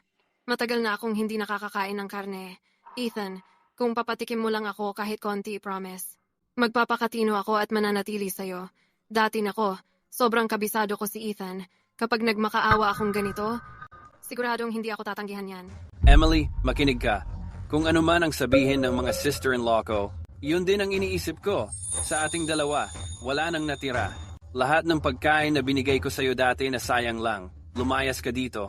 Matagal na akong hindi nakakakain ng karne. Ethan, kung papatikim mo lang ako kahit konti, promise. Magpapakatino ako at mananatili sa'yo. Dati nako, sobrang kabisado ko si Ethan. Kapag nagmakaawa akong ganito, siguradong hindi ako tatanggihan yan. Emily, makinig ka. Kung ano man ang sabihin ng mga sister-in-law ko, yun din ang iniisip ko. Sa ating dalawa, wala nang natira. Lahat ng pagkain na binigay ko sa'yo dati na sayang lang. Lumayas ka dito.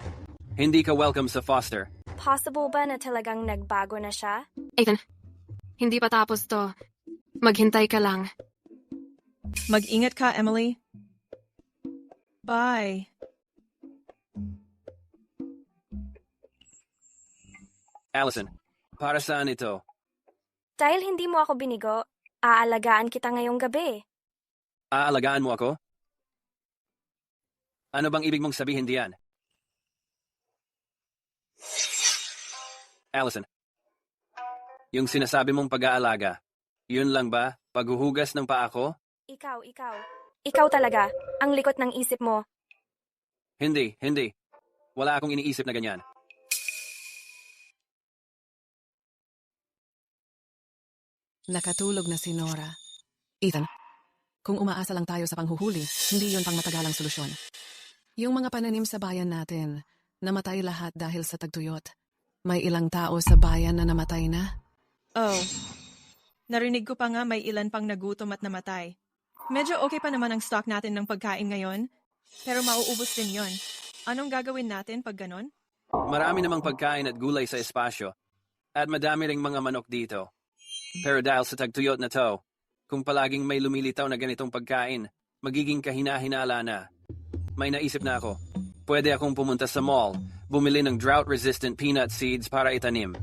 Hindi ka welcome sa Foster. Possible ba na talagang nagbago na siya? Ethan, hindi pa tapos to. Maghintay ka lang. Mag-ingat ka, Emily. Bye. Allison, para saan ito? Dahil hindi mo ako binigo, aalagaan kita ngayong gabi. Aalagaan mo ako? Ano bang ibig mong sabihin diyan? Allison, yung sinasabi mong pag-aalaga, yun lang ba? Paghuhugas ng paa ko? Ikaw. Ikaw talaga, ang likot ng isip mo. Hindi. Wala akong iniisip na ganyan. Nakatulog na si Nora. Ethan, kung umaasa lang tayo sa panghuhuli, hindi yon pang matagalang solusyon. Yung mga pananim sa bayan natin, namatay lahat dahil sa tagtuyot. May ilang tao sa bayan na namatay na. Oh, narinig ko pa nga may ilan pang nagutom at namatay. Medyo okay pa naman ang stock natin ng pagkain ngayon, pero mauubos din yon. Anong gagawin natin pag ganon? Marami namang pagkain at gulay sa espasyo, at madami ring mga manok dito. Pero dahil sa tagtuyot na to, kung palaging may lumilitaw na ganitong pagkain, magiging kahina-hinala na. May naisip na ako. Pwede akong pumunta sa mall, bumili ng drought-resistant peanut seeds para itanim.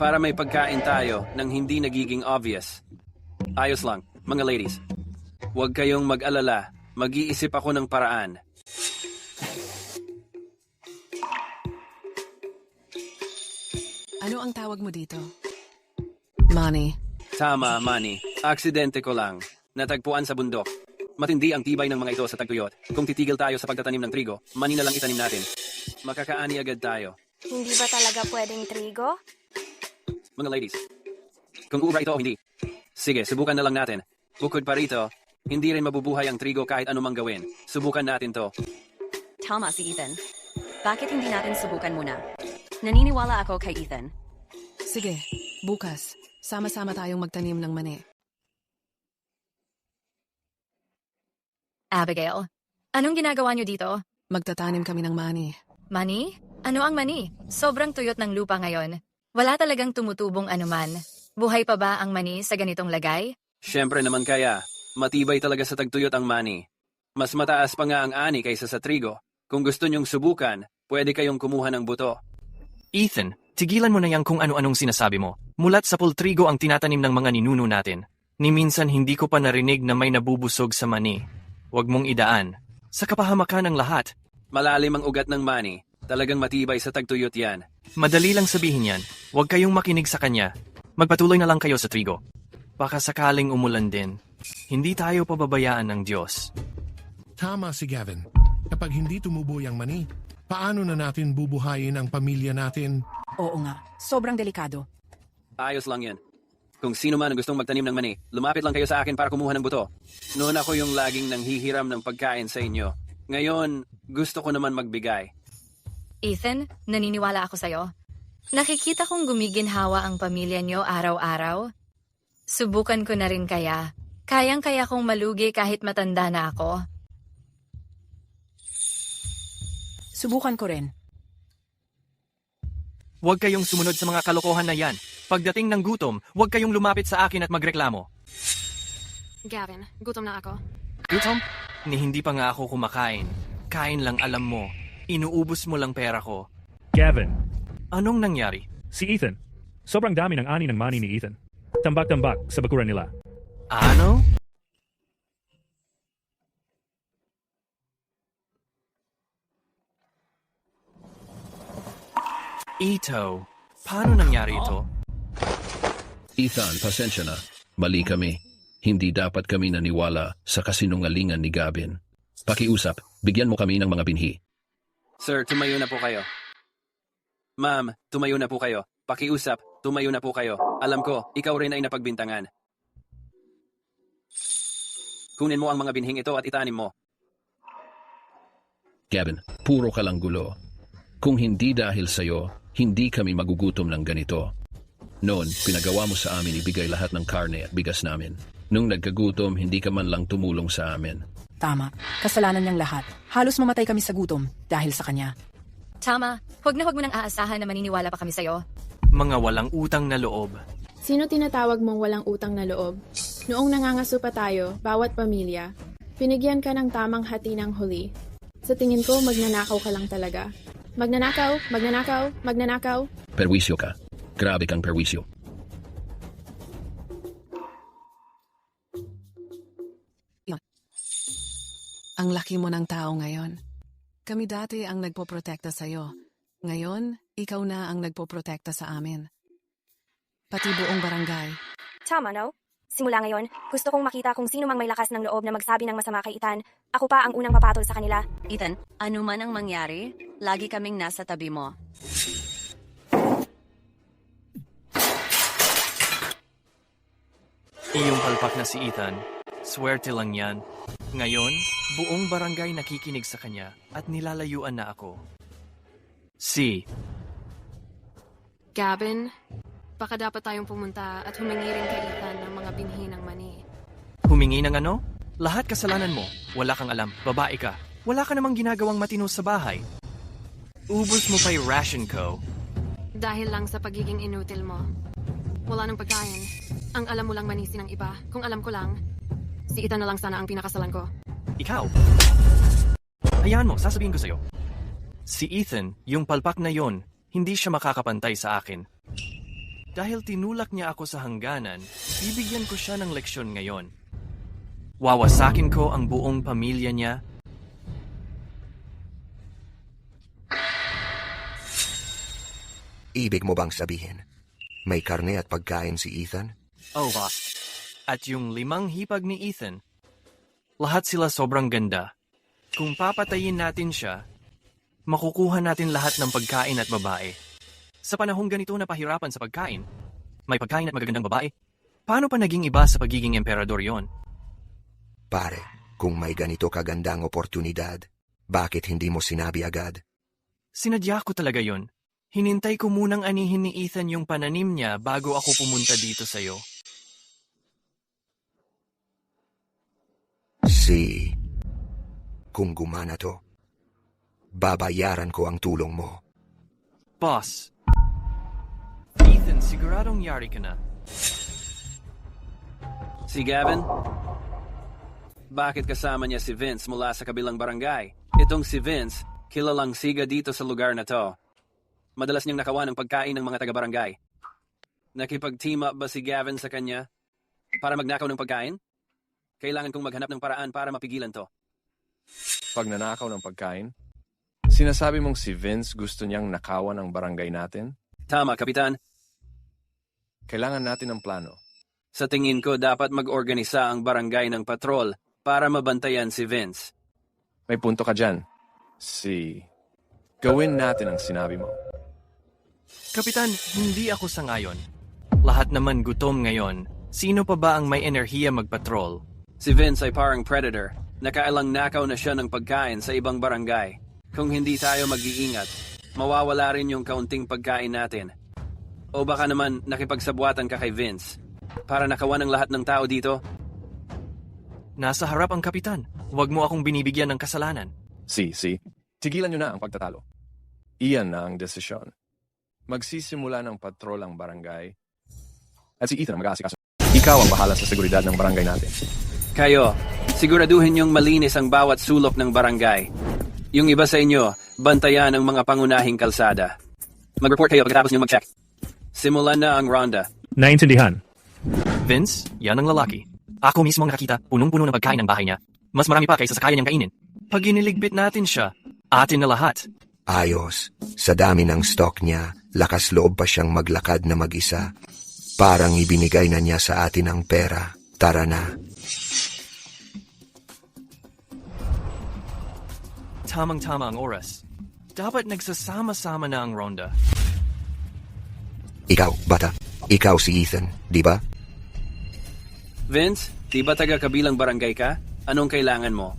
Para may pagkain tayo nang hindi nagiging obvious. Ayos lang, mga ladies. Huwag kayong mag-alala, mag-iisip ako ng paraan. Ano ang tawag mo dito? Manny. Tama, Manny. Aksidente ko lang. Natagpuan sa bundok. Matindi ang tibay ng mga ito sa tagtuyot. Kung titigil tayo sa pagtatanim ng trigo, mani na lang itanim natin. Makakaani agad tayo. Hindi ba talaga pwedeng trigo? Mga ladies, kung ubra ito o hindi, sige, subukan na lang natin. Bukod pa rito, hindi rin mabubuhay ang trigo kahit anumang gawin. Subukan natin to. Tama si Ethan. Bakit hindi natin subukan muna? Naniniwala ako kay Ethan. Sige, bukas, sama-sama tayong magtanim ng mani. Abigail, anong ginagawa niyo dito? Magtatanim kami ng mani. Mani? Ano ang mani? Sobrang tuyot ng lupa ngayon. Wala talagang tumutubong anuman. Buhay pa ba ang mani sa ganitong lagay? Siyempre naman kaya. Matibay talaga sa tagtuyot ang mani. Mas mataas pa nga ang ani kaysa sa trigo. Kung gusto nyong subukan, pwede kayong kumuha ng buto. Ethan, tigilan mo na yang kung ano-anong sinasabi mo. Mulat sa pultrigo ang tinatanim ng mga ninuno natin. Ni minsan hindi ko pa narinig na may nabubusog sa mani. Huwag mong idaan. Sa kapahamakan ng lahat. Malalim ang ugat ng mani. Talagang matibay sa tagtuyot yan. Madali lang sabihin yan. Huwag kayong makinig sa kanya. Magpatuloy na lang kayo sa trigo. Baka sakaling umulan din. Hindi tayo pababayaan ng Diyos. Tama si Gavin. Kapag hindi tumubo ang mani, paano na natin bubuhayin ang pamilya natin? Oo nga, sobrang delikado. Ayos lang yan. Kung sino man ang gustong magtanim ng mani, lumapit lang kayo sa akin para kumuha ng buto. Noon ako yung laging nanghihiram ng pagkain sa inyo. Ngayon, gusto ko naman magbigay. Ethan, naniniwala ako sa'yo. Nakikita kong gumiginhawa ang pamilya niyo araw-araw. Subukan ko na rin kaya. Kayang-kaya kong malugi kahit matanda na ako. Subukan ko rin. Huwag kayong sumunod sa mga kalokohan na yan. Pagdating ng gutom, huwag kayong lumapit sa akin at magreklamo. Gavin, gutom na ako. Gutom? Ni hindi pa nga ako kumakain. Kain lang alam mo. Inuubos mo lang pera ko. Gavin, Anong nangyari? si Ethan. Sobrang dami ng ani ng mani ni Ethan. Tambak-tambak sa bakuran nila. Ano? Ito, paano nangyari ito? Ethan, pasensya na. Mali kami. Hindi dapat kami naniwala sa kasinungalingan ni Gavin. Pakiusap, bigyan mo kami ng mga binhi. Sir, tumayo na po kayo. Ma'am, tumayo na po kayo. Pakiusap, tumayo na po kayo. Alam ko, ikaw rin ay napagbintangan. Kunin mo ang mga binhing ito at itanim mo. Gavin, puro ka lang gulo. Kung hindi dahil sa'yo, hindi kami magugutom ng ganito. Noon, pinagawa mo sa amin ibigay lahat ng karne at bigas namin. Nung nagkagutom, hindi ka man lang tumulong sa amin. Tama, kasalanan niyang lahat. Halos mamatay kami sa gutom dahil sa kanya. Tama, huwag mo nang aasahan na maniniwala pa kami sa'yo. Mga walang utang na loob. Sino tinatawag mong walang utang na loob? Noong nangangaso pa tayo, bawat pamilya, pinigyan ka ng tamang hati ng huli. Sa tingin ko, magnanakaw ka lang talaga. Magnanakaw, magnanakaw, magnanakaw. Perwisyo ka. Grabe kang perwisyo. Ang laki mo ng tao ngayon. Kami dati ang nagpoprotekta sa'yo. Ngayon, ikaw na ang nagpoprotekta sa amin. Pati buong barangay. Tama, no? Simula ngayon, gusto kong makita kung sino mang may lakas ng loob na magsabi ng masama kay Ethan. Ako pa ang unang papatol sa kanila. Ethan, ano man ang mangyari, lagi kaming nasa tabi mo. Iyong palpak na si Ethan. Swerte lang yan. Ngayon, buong barangay nakikinig sa kanya at nilalayuan na ako. Gavin, baka dapat tayong pumunta at humingi rin kay Ethan ng mga binhi ng mani. Humingi ng ano? Lahat kasalanan mo. Wala kang alam. Babae ka. Wala ka namang ginagawang matino sa bahay. Ubus mo pa'y ration ko. Dahil lang sa pagiging inutil mo. Wala nang pagkain. Ang alam mo lang manisi ng iba. Kung alam ko lang, si Ethan na lang sana ang pinakasalan ko. Ikaw? Hayaan mo, sasabihin ko sa'yo. Si Ethan, yung palpak na yon, hindi siya makakapantay sa akin. Dahil tinulak niya ako sa hangganan, bibigyan ko siya ng leksyon ngayon. Wawasakin ko ang buong pamilya niya. Ibig mo bang sabihin, may karne at pagkain si Ethan? Oh, at yung 5 hipag ni Ethan, lahat sila sobrang ganda. Kung papatayin natin siya, makukuha natin lahat ng pagkain at babae. Sa panahong ganito na pahirapan sa pagkain, may pagkain at magagandang babae, paano pa naging iba sa pagiging emperador yon? Pare, kung may ganito kagandang oportunidad, bakit hindi mo sinabi agad? Sinadya ko talaga yon. Hinintay ko munang anihin ni Ethan yung pananim niya bago ako pumunta dito sa'yo. Kung gumana to, babayaran ko ang tulong mo. Boss, Ethan, siguradong yari ka na. Si Gavin? Bakit kasama niya si Vince mula sa kabilang barangay? Itong si Vince, kilalang siga dito sa lugar na to. Madalas niyang nakawa ng pagkain ng mga taga-barangay. Nakipag-team up ba si Gavin sa kanya para magnakaw ng pagkain? Kailangan kong maghanap ng paraan para mapigilan to. Pag nanakaw ng pagkain, sinasabi mong si Vince gusto niyang nakawan ng barangay natin? Tama, Kapitan. Kailangan natin ng plano. Sa tingin ko, dapat mag-organisa ang barangay ng patrol para mabantayan si Vince. May punto ka dyan. Gawin natin ang sinabi mo. Kapitan, hindi ako sangayon. Lahat naman gutom ngayon. Sino pa ba ang may enerhiya magpatrol? Si Vince ay parang predator. Nakailang nakaw na siya ng pagkain sa ibang barangay. Kung hindi tayo mag-iingat, mawawala rin yung kaunting pagkain natin. O baka naman nakipagsabwatan ka kay Vince para nakawan ng lahat ng tao dito? Nasa harap ang kapitan. Huwag mo akong binibigyan ng kasalanan. Tigilan niyo na ang pagtatalo. Iyan na ang desisyon. Magsisimula ng patrol ang barangay. At si Ethan ang mag-aasikaso. Ikaw ang bahala sa seguridad ng barangay natin. Kayo, siguraduhin yung malinis ang bawat sulok ng barangay. Yung iba sa inyo, bantayan ang mga pangunahing kalsada. Mag-report kayo pagkatapos nyo mag-check. Simulan na ang ronda. Naintindihan. Vince, yan ang lalaki. Ako mismo ang nakakita, punong-puno ng pagkain ng bahay niya. Mas marami pa kaysa sa kaya niyang kainin. Pag iniligpit natin siya, atin na lahat. Ayos. Sa dami ng stock niya, lakas loob pa siyang maglakad na mag-isa. Parang ibinigay na niya sa atin ang pera. Tara na. Tamang-tama ang oras. Dapat nagsasama-sama na ang ronda. Ikaw, bata. Ikaw si Ethan, di ba? Vince, di ba taga-kabilang barangay ka? Anong kailangan mo?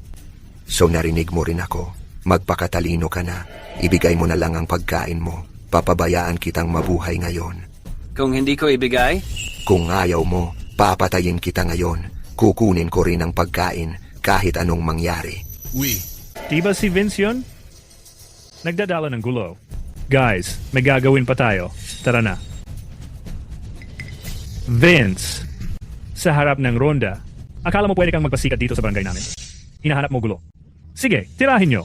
So narinig mo rin ako. Magpakatalino ka na. Ibigay mo na lang ang pagkain mo. Papabayaan kitang mabuhay ngayon. Kung hindi ko ibigay? Kung ayaw mo, papatayin kita ngayon. Kukunin ko rin ang pagkain kahit anong mangyari. Di ba si Vince yun? Nagdadala ng gulo. Guys, may gagawin pa tayo. Tara na. Vince, sa harap ng ronda, akala mo pwede kang magpasikat dito sa barangay namin? Hinahanap mo gulo. Sige, tirahin nyo.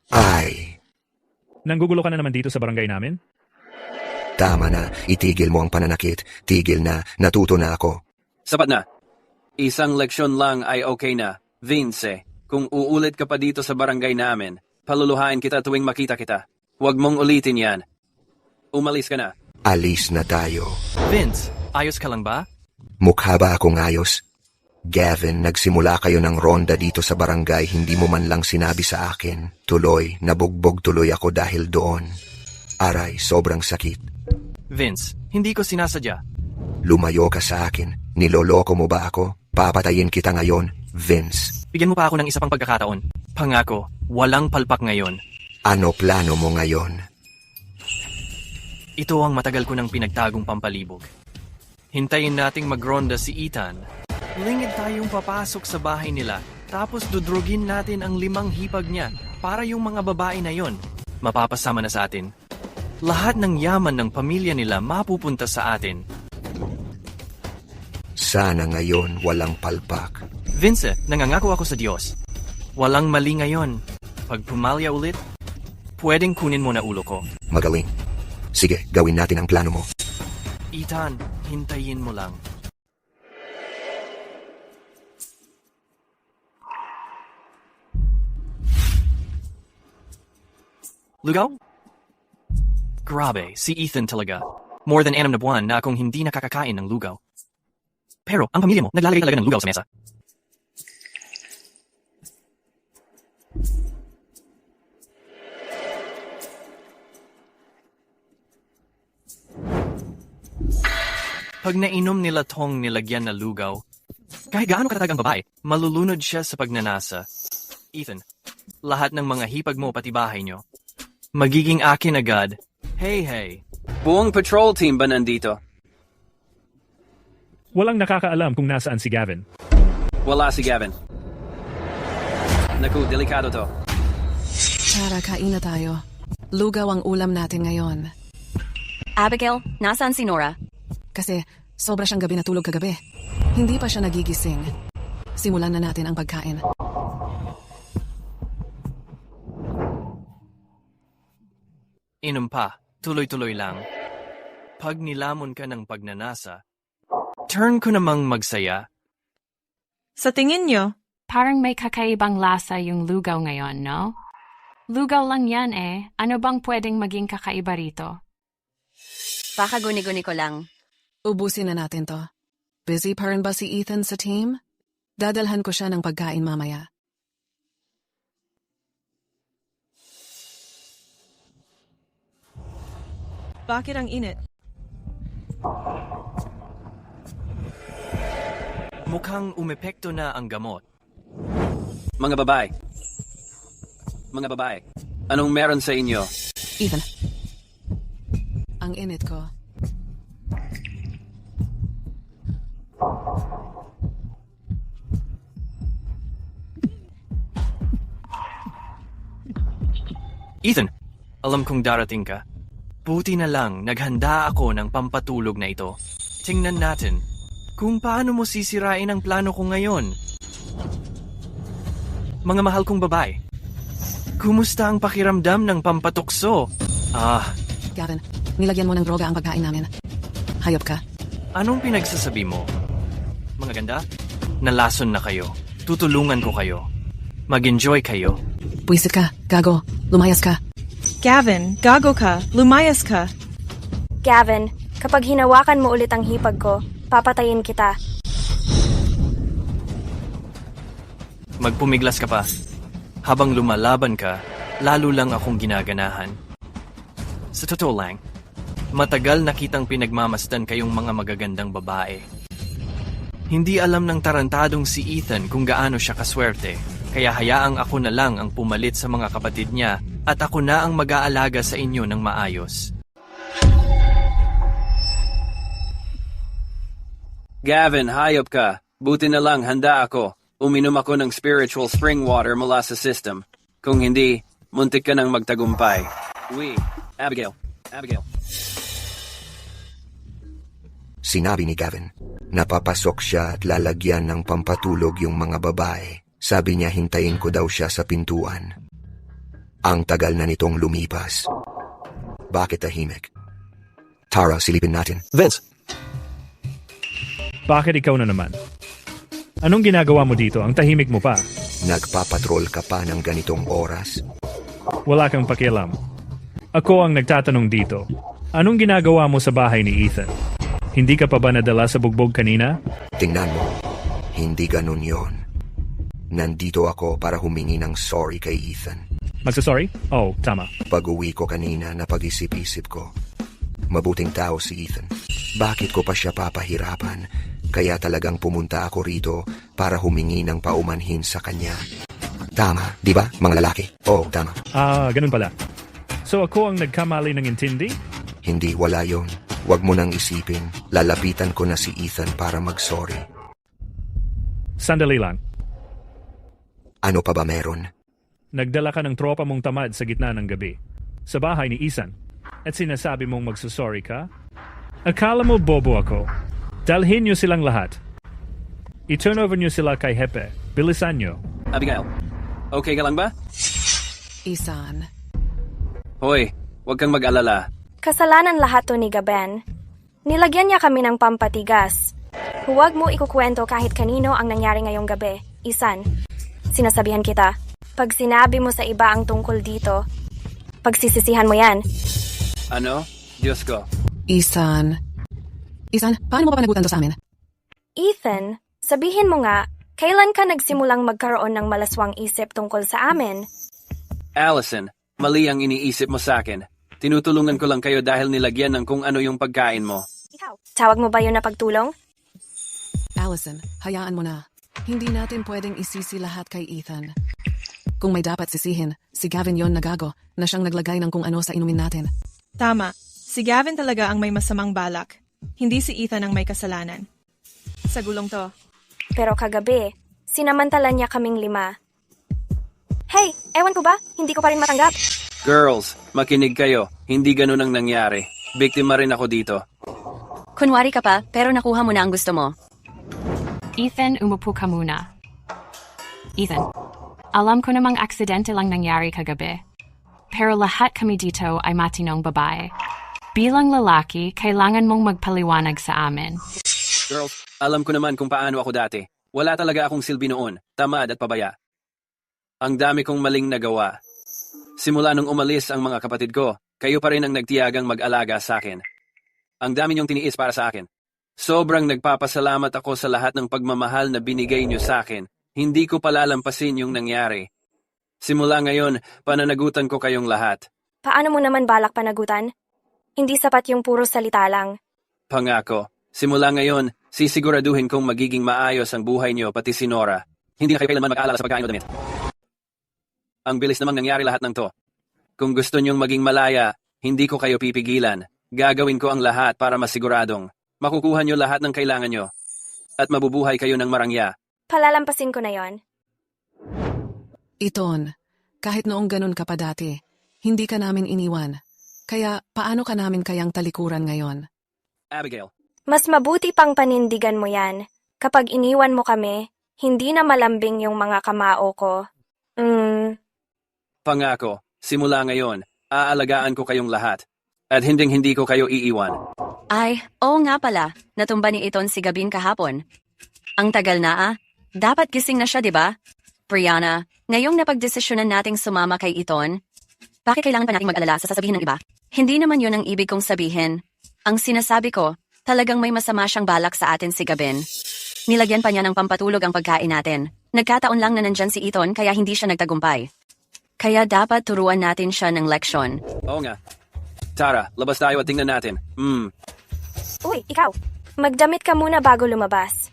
Ay. Nanggugulo ka na naman dito sa barangay namin? Tama na, itigil mo ang pananakit. Tigil na, natuto na ako. Sapat na. Isang leksyon lang ay okay na. Vince, kung uulit ka pa dito sa barangay namin, paluluhain kita tuwing makita kita. Huwag mong ulitin yan. Umalis ka na. Alis na tayo. Vince, ayos ka lang ba? Mukha ba akong ayos? Gavin, nagsimula kayo ng ronda dito sa barangay, hindi mo man lang sinabi sa akin. Tuloy, nabugbog tuloy ako dahil doon. Aray, sobrang sakit. Vince, hindi ko sinasadya. Lumayo ka sa akin. Niloloko mo ba ako? Papatayin kita ngayon, Vince. Bigyan mo pa ako ng isa pang pagkakataon. Pangako, walang palpak ngayon. Ano plano mo ngayon? Ito ang matagal ko ng pinagtagong pampalibog. Hintayin nating magronda si Ethan. Lingid tayong papasok sa bahay nila, tapos dudrugin natin ang 5 hipag niya para yung mga babae na yon mapapasama na sa atin. Lahat ng yaman ng pamilya nila mapupunta sa atin. Sana ngayon walang palpak. Vince, nangangako ako sa Diyos. Walang mali ngayon. Pag pumalya ulit, pwedeng kunin mo na ulo ko. Magaling. Sige, gawin natin ang plano mo. Ethan, hintayin mo lang. Lugaw? Grabe, si Ethan talaga. More than 6 na buwan na akong hindi nakakakain ng lugaw. Pero ang pamilya mo, naglalagay talaga ng lugaw sa mesa. Pag nainom nila tong nilagyan na lugaw, kahit gaano katatag ang babae, malulunod siya sa pagnanasa. Ethan, lahat ng mga hipag mo pati bahay nyo, magiging akin agad. Hey. Buong patrol team ba nandito? Walang nakakaalam kung nasaan si Gavin. Wala si Gavin. Naku, delikado to. Tara, kain na tayo. Lugaw ang ulam natin ngayon. Abigail, nasaan si Nora? Kasi sobra siyang gabi na tulog kagabi. Hindi pa siya nagigising. Simulan na natin ang pagkain. Inom pa, tuloy-tuloy lang. Pag nilamon ka ng pagnanasa, turn ko namang magsaya. Sa tingin nyo, Parang may kakaibang lasa yung lugaw ngayon, no? Lugaw lang yan eh. Ano bang pwedeng maging kakaiba rito? Baka guni-guni ko lang. Ubusin na natin to. Busy pa rin ba si Ethan sa team? Dadalhan ko siya ng pagkain mamaya. bakit ang init? Mukhang umepekto na ang gamot. Mga babae, anong meron sa inyo? Ethan, ang init ko. Ethan, alam kong darating ka. Buti na lang naghanda ako ng pampatulog na ito. Tingnan natin kung paano mo sisirain ang plano ko ngayon. Mga mahal kong babae, kumusta ang pakiramdam ng pampatukso? Gavin, nilagyan mo ng droga ang pagkain namin. Hayop ka. Anong pinagsasabi mo? Mga ganda, nalason na kayo. Tutulungan ko kayo. Mag-enjoy kayo. Puwisit ka, gago, lumayas ka. Gavin, gago ka, lumayas ka. Gavin, kapag hinawakan mo ulit ang hipag ko, papatayin kita. Magpumiglas ka pa. Habang lumalaban ka, lalo lang akong ginaganahan. Sa totoo lang, matagal na kitang pinagmamasdan kayong mga magagandang babae. Hindi alam ng tarantadong si Ethan kung gaano siya kaswerte, kaya hayaang ako na lang ang pumalit sa mga kapatid niya at ako na ang mag-aalaga sa inyo ng maayos. Gavin, hayop ka. Buti na lang handa ako. Uminom ako ng spiritual spring water mula sa system. Kung hindi, muntik ka nang magtagumpay. Abigail. Sinabi ni Gavin, napapasok siya at lalagyan ng pampatulog yung mga babae. Sabi niya hintayin ko daw siya sa pintuan. Ang tagal na nitong lumipas. Bakit tahimik? Tara, silipin natin. Vince! Bakit ikaw na naman? Anong ginagawa mo dito? Ang tahimik mo pa. Nagpapatrol ka pa ng ganitong oras? Wala kang pakialam. Ako ang nagtatanong dito. Anong ginagawa mo sa bahay ni Ethan? Hindi ka pa ba nadala sa bugbog kanina? Tingnan mo, hindi ganun yon. Nandito ako para humingi ng sorry kay Ethan. Magsasorry? Oh, tama. Pag-uwi ko kanina, napag-isip-isip ko. Mabuting tao si Ethan. Bakit ko pa siya papahirapan? Kaya talagang pumunta ako rito para humingi ng paumanhin sa kanya. Tama, di ba, mga lalaki? Oo, tama. Ganun pala. So ako ang nagkamali ng intindi? Hindi, wala yon. Huwag mo nang isipin. Lalapitan ko na si Ethan para mag-sorry. Sandali lang. Ano pa ba meron? Nagdala ka ng tropa mong tamad sa gitna ng gabi. Sa bahay ni Ethan. At sinasabi mong magsusorry ka? Akala mo bobo ako? Dalhin niyo silang lahat. I-turn over niyo sila kay Hepe. Bilisan niyo. Abigail, okay ka lang ba? Ethan. Hoy, huwag kang mag-alala. Kasalanan lahat to ni Gaben. Nilagyan niya kami ng pampatigas. Huwag mo ikukwento kahit kanino ang nangyari ngayong gabi. Ethan, sinasabihan kita. Pag sinabi mo sa iba ang tungkol dito, pagsisisihan mo yan. Ano? Diyos ko. Ethan, paano mo pa panagutan to sa amin? Ethan, sabihin mo nga, kailan ka nagsimulang magkaroon ng malaswang isip tungkol sa amin? Allison, mali ang iniisip mo sa akin. Tinutulungan ko lang kayo dahil nilagyan ng kung ano yung pagkain mo. Tawag mo ba yun na pagtulong? Allison, hayaan mo na. Hindi natin pwedeng isisi lahat kay Ethan. Kung may dapat sisihin, si Gavin yon nagago na siyang naglagay ng kung ano sa inumin natin. Tama, si Gavin talaga ang may masamang balak. Hindi si Ethan ang may kasalanan. Sa gulong to. Pero kagabi, sinamantala niya kaming 5. Hey, ewan ko ba? Hindi ko pa rin matanggap. Girls, makinig kayo. Hindi ganun ang nangyari. Biktima rin ako dito. Kunwari ka pa, pero nakuha mo na ang gusto mo. Ethan, umupo ka muna. Ethan, alam ko namang aksidente lang nangyari kagabi. Pero lahat kami dito ay matinong babae. Bilang lalaki, kailangan mong magpaliwanag sa amin. Girls, alam ko naman kung paano ako dati. Wala talaga akong silbi noon, tamad at pabaya. Ang dami kong maling nagawa. Simula nung umalis ang mga kapatid ko, kayo pa rin ang nagtiyagang mag-alaga sa akin. Ang dami niyong tiniis para sa akin. Sobrang nagpapasalamat ako sa lahat ng pagmamahal na binigay niyo sa akin. Hindi ko palalampasin yung nangyari. Simula ngayon, pananagutan ko kayong lahat. Paano mo naman balak panagutan? Hindi sapat yung puro salita lang. Pangako, simula ngayon, sisiguraduhin kong magiging maayos ang buhay niyo pati si Nora. Hindi na kayo kailanman mag-aalala sa pagkain o damit. Ang bilis namang nangyari lahat ng to. Kung gusto niyong maging malaya, hindi ko kayo pipigilan. Gagawin ko ang lahat para masiguradong makukuha niyo lahat ng kailangan niyo. At mabubuhay kayo ng marangya. Palalampasin ko na yon. Iton, kahit noong ganun ka pa dati, hindi ka namin iniwan. Kaya paano ka namin kayang talikuran ngayon? Abigail. Mas mabuti pang panindigan mo yan. Kapag iniwan mo kami, hindi na malambing yung mga kamao ko. Pangako, simula ngayon, aalagaan ko kayong lahat. At hindi ko kayo iiwan. Ay, oo nga pala. Natumba ni Iton si Gabin kahapon. Ang tagal na Dapat gising na siya, di ba? Brianna, ngayong napagdesisyonan nating sumama kay Iton, bakit kailangan pa nating mag-alala sa sasabihin ng iba? Hindi naman yun ang ibig kong sabihin. Ang sinasabi ko, talagang may masama siyang balak sa atin si Gabin. Nilagyan pa niya ng pampatulog ang pagkain natin. Nagkataon lang na nandyan si Iton kaya hindi siya nagtagumpay. Kaya dapat turuan natin siya ng leksyon. Oo nga. Tara, labas tayo at tingnan natin. Uy, ikaw. Magdamit ka muna bago lumabas.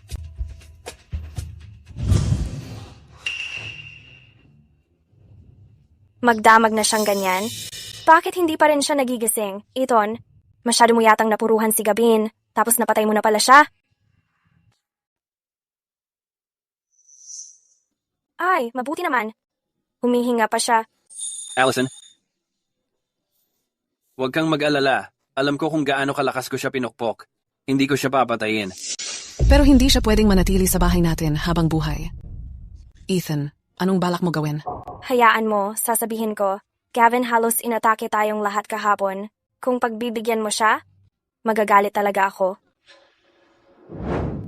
Magdamag na siyang ganyan. Bakit hindi pa rin siya nagigising? Iton, masyado mo yatang napuruhan si Gabin, tapos napatay mo na pala siya. Ay, mabuti naman. Humihinga pa siya. Allison, huwag kang mag-alala. Alam ko kung gaano kalakas ko siya pinukpok. Hindi ko siya papatayin. Pero hindi siya pwedeng manatili sa bahay natin habang buhay. Ethan, anong balak mo gawin? Hayaan mo, sasabihin ko. Gavin, halos inatake tayong lahat kahapon. Kung pagbibigyan mo siya, magagalit talaga ako.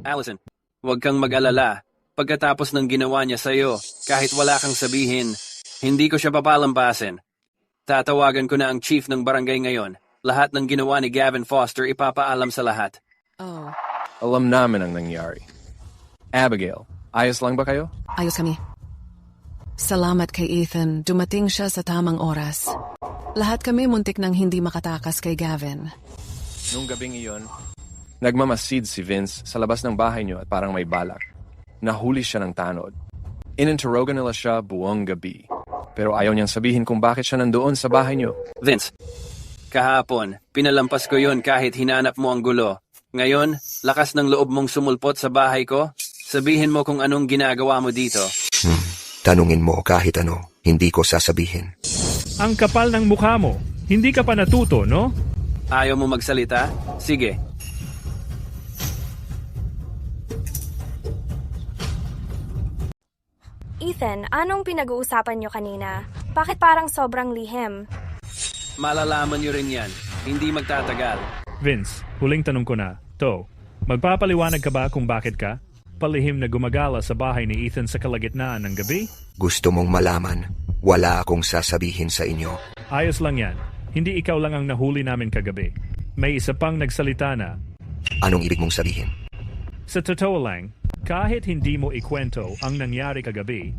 Allison, huwag kang mag-alala. Pagkatapos ng ginawa niya sa'yo, kahit wala kang sabihin, hindi ko siya papalampasin. Tatawagan ko na ang chief ng barangay ngayon. Lahat ng ginawa ni Gavin Foster ipapaalam sa lahat. Oh. Alam namin ang nangyari. Abigail, ayos lang ba kayo? Ayos kami. Salamat kay Ethan, dumating siya sa tamang oras. Lahat kami muntik nang hindi makatakas kay Gavin. Nung gabing iyon, nagmamasid si Vince sa labas ng bahay niyo at parang may balak. Nahuli siya ng tanod. Ininterrogan nila siya buong gabi. Pero ayaw niyang sabihin kung bakit siya nandoon sa bahay niyo. Vince, kahapon, pinalampas ko yun kahit hinanap mo ang gulo. Ngayon, lakas ng loob mong sumulpot sa bahay ko? Sabihin mo kung anong ginagawa mo dito. Tanungin mo kahit ano, hindi ko sasabihin. Ang kapal ng mukha mo. Hindi ka pa natuto, no? Ayaw mo magsalita? Sige. Ethan, anong pinag-uusapan niyo kanina? Bakit parang sobrang lihim? Malalaman niyo rin yan. Hindi magtatagal. Vince, huling tanong ko na. Magpapaliwanag ka ba kung bakit ka? Palihim na gumagala sa bahay ni Ethan sa kalagitnaan ng gabi? Gusto mong malaman, wala akong sasabihin sa inyo. Ayos lang yan. Hindi ikaw lang ang nahuli namin kagabi. May isa pang nagsalita na. Anong ibig mong sabihin? Sa totoo lang, kahit hindi mo ikwento ang nangyari kagabi,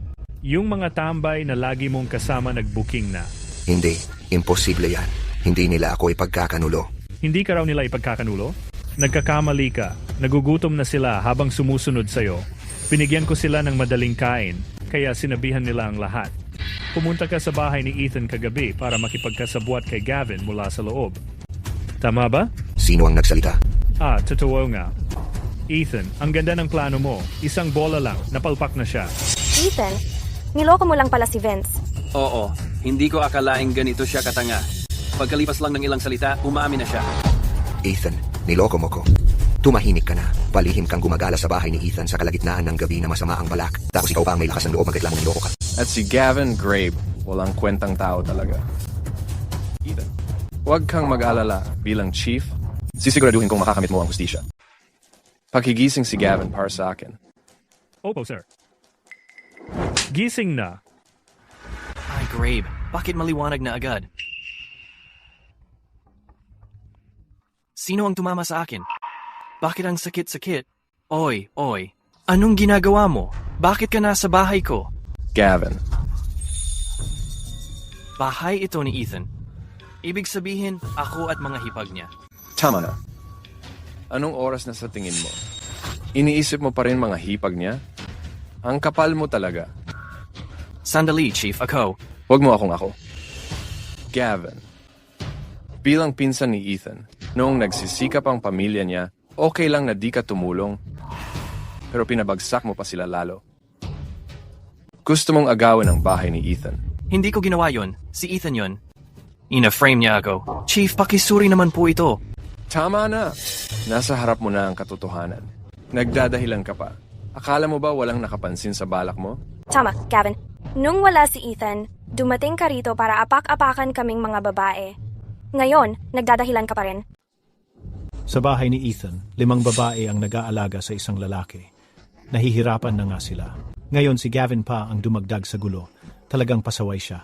yung mga tambay na lagi mong kasama nagbuking na. Hindi, imposible yan. Hindi nila ako ipagkakanulo. Hindi ka raw nila ipagkakanulo? Nagkakamali ka. Nagugutom na sila habang sumusunod sa'yo. Binigyan ko sila ng madaling kain, kaya sinabihan nila ang lahat. Pumunta ka sa bahay ni Ethan kagabi para makipagkasabwat kay Gavin mula sa loob. Tama ba? Sino ang nagsalita? Totoo nga. Ethan, ang ganda ng plano mo. Isang bola lang, napalpak na siya. Ethan, niloko mo lang pala si Vince. Oo, hindi ko akalaing ganito siya katanga. Pagkalipas lang ng ilang salita, umamin na siya. Ethan, niloko mo ko. Tumahimik ka na. Palihim kang gumagala sa bahay ni Ethan sa kalagitnaan ng gabi na masama ang balak. Tapos ikaw pa ang may lakas ng loob magreklamong niloko ka. At si Gavin Grape, walang kwentang tao talaga. Ethan, huwag kang mag-alala bilang chief. Sisiguraduhin kong makakamit mo ang hustisya. Paghigising si Gavin para sa akin. Opo, sir. Gising na. Ay, Grabe, bakit maliwanag na agad? Sino ang tumama sa akin? Bakit ang sakit-sakit? Oy, anong ginagawa mo? Bakit ka nasa bahay ko? Gavin. Bahay ito ni Ethan. Ibig sabihin, ako at mga hipag niya. Tama na. Anong oras na sa tingin mo? Iniisip mo pa rin mga hipag niya? Ang kapal mo talaga. Sandali, Chief, ako. Huwag mo akong ako. Gavin. Bilang pinsan ni Ethan, noong nagsisikap ang pamilya niya, okay lang na di ka tumulong. Pero pinabagsak mo pa sila lalo. Gusto mong agawin ang bahay ni Ethan. Hindi ko ginawa yon. Si Ethan yon. Ina-frame niya ako. Chief, pakisuri naman po ito. Tama na. Nasa harap mo na ang katotohanan. Nagdadahilan ka pa. Akala mo ba walang nakapansin sa balak mo? Tama, Gavin. Nung wala si Ethan, dumating ka rito para apak-apakan kaming mga babae. Ngayon, nagdadahilan ka pa rin. Sa bahay ni Ethan, 5 babae ang nag-aalaga sa isang lalaki. Nahihirapan na nga sila. Ngayon si Gavin pa ang dumagdag sa gulo. Talagang pasaway siya.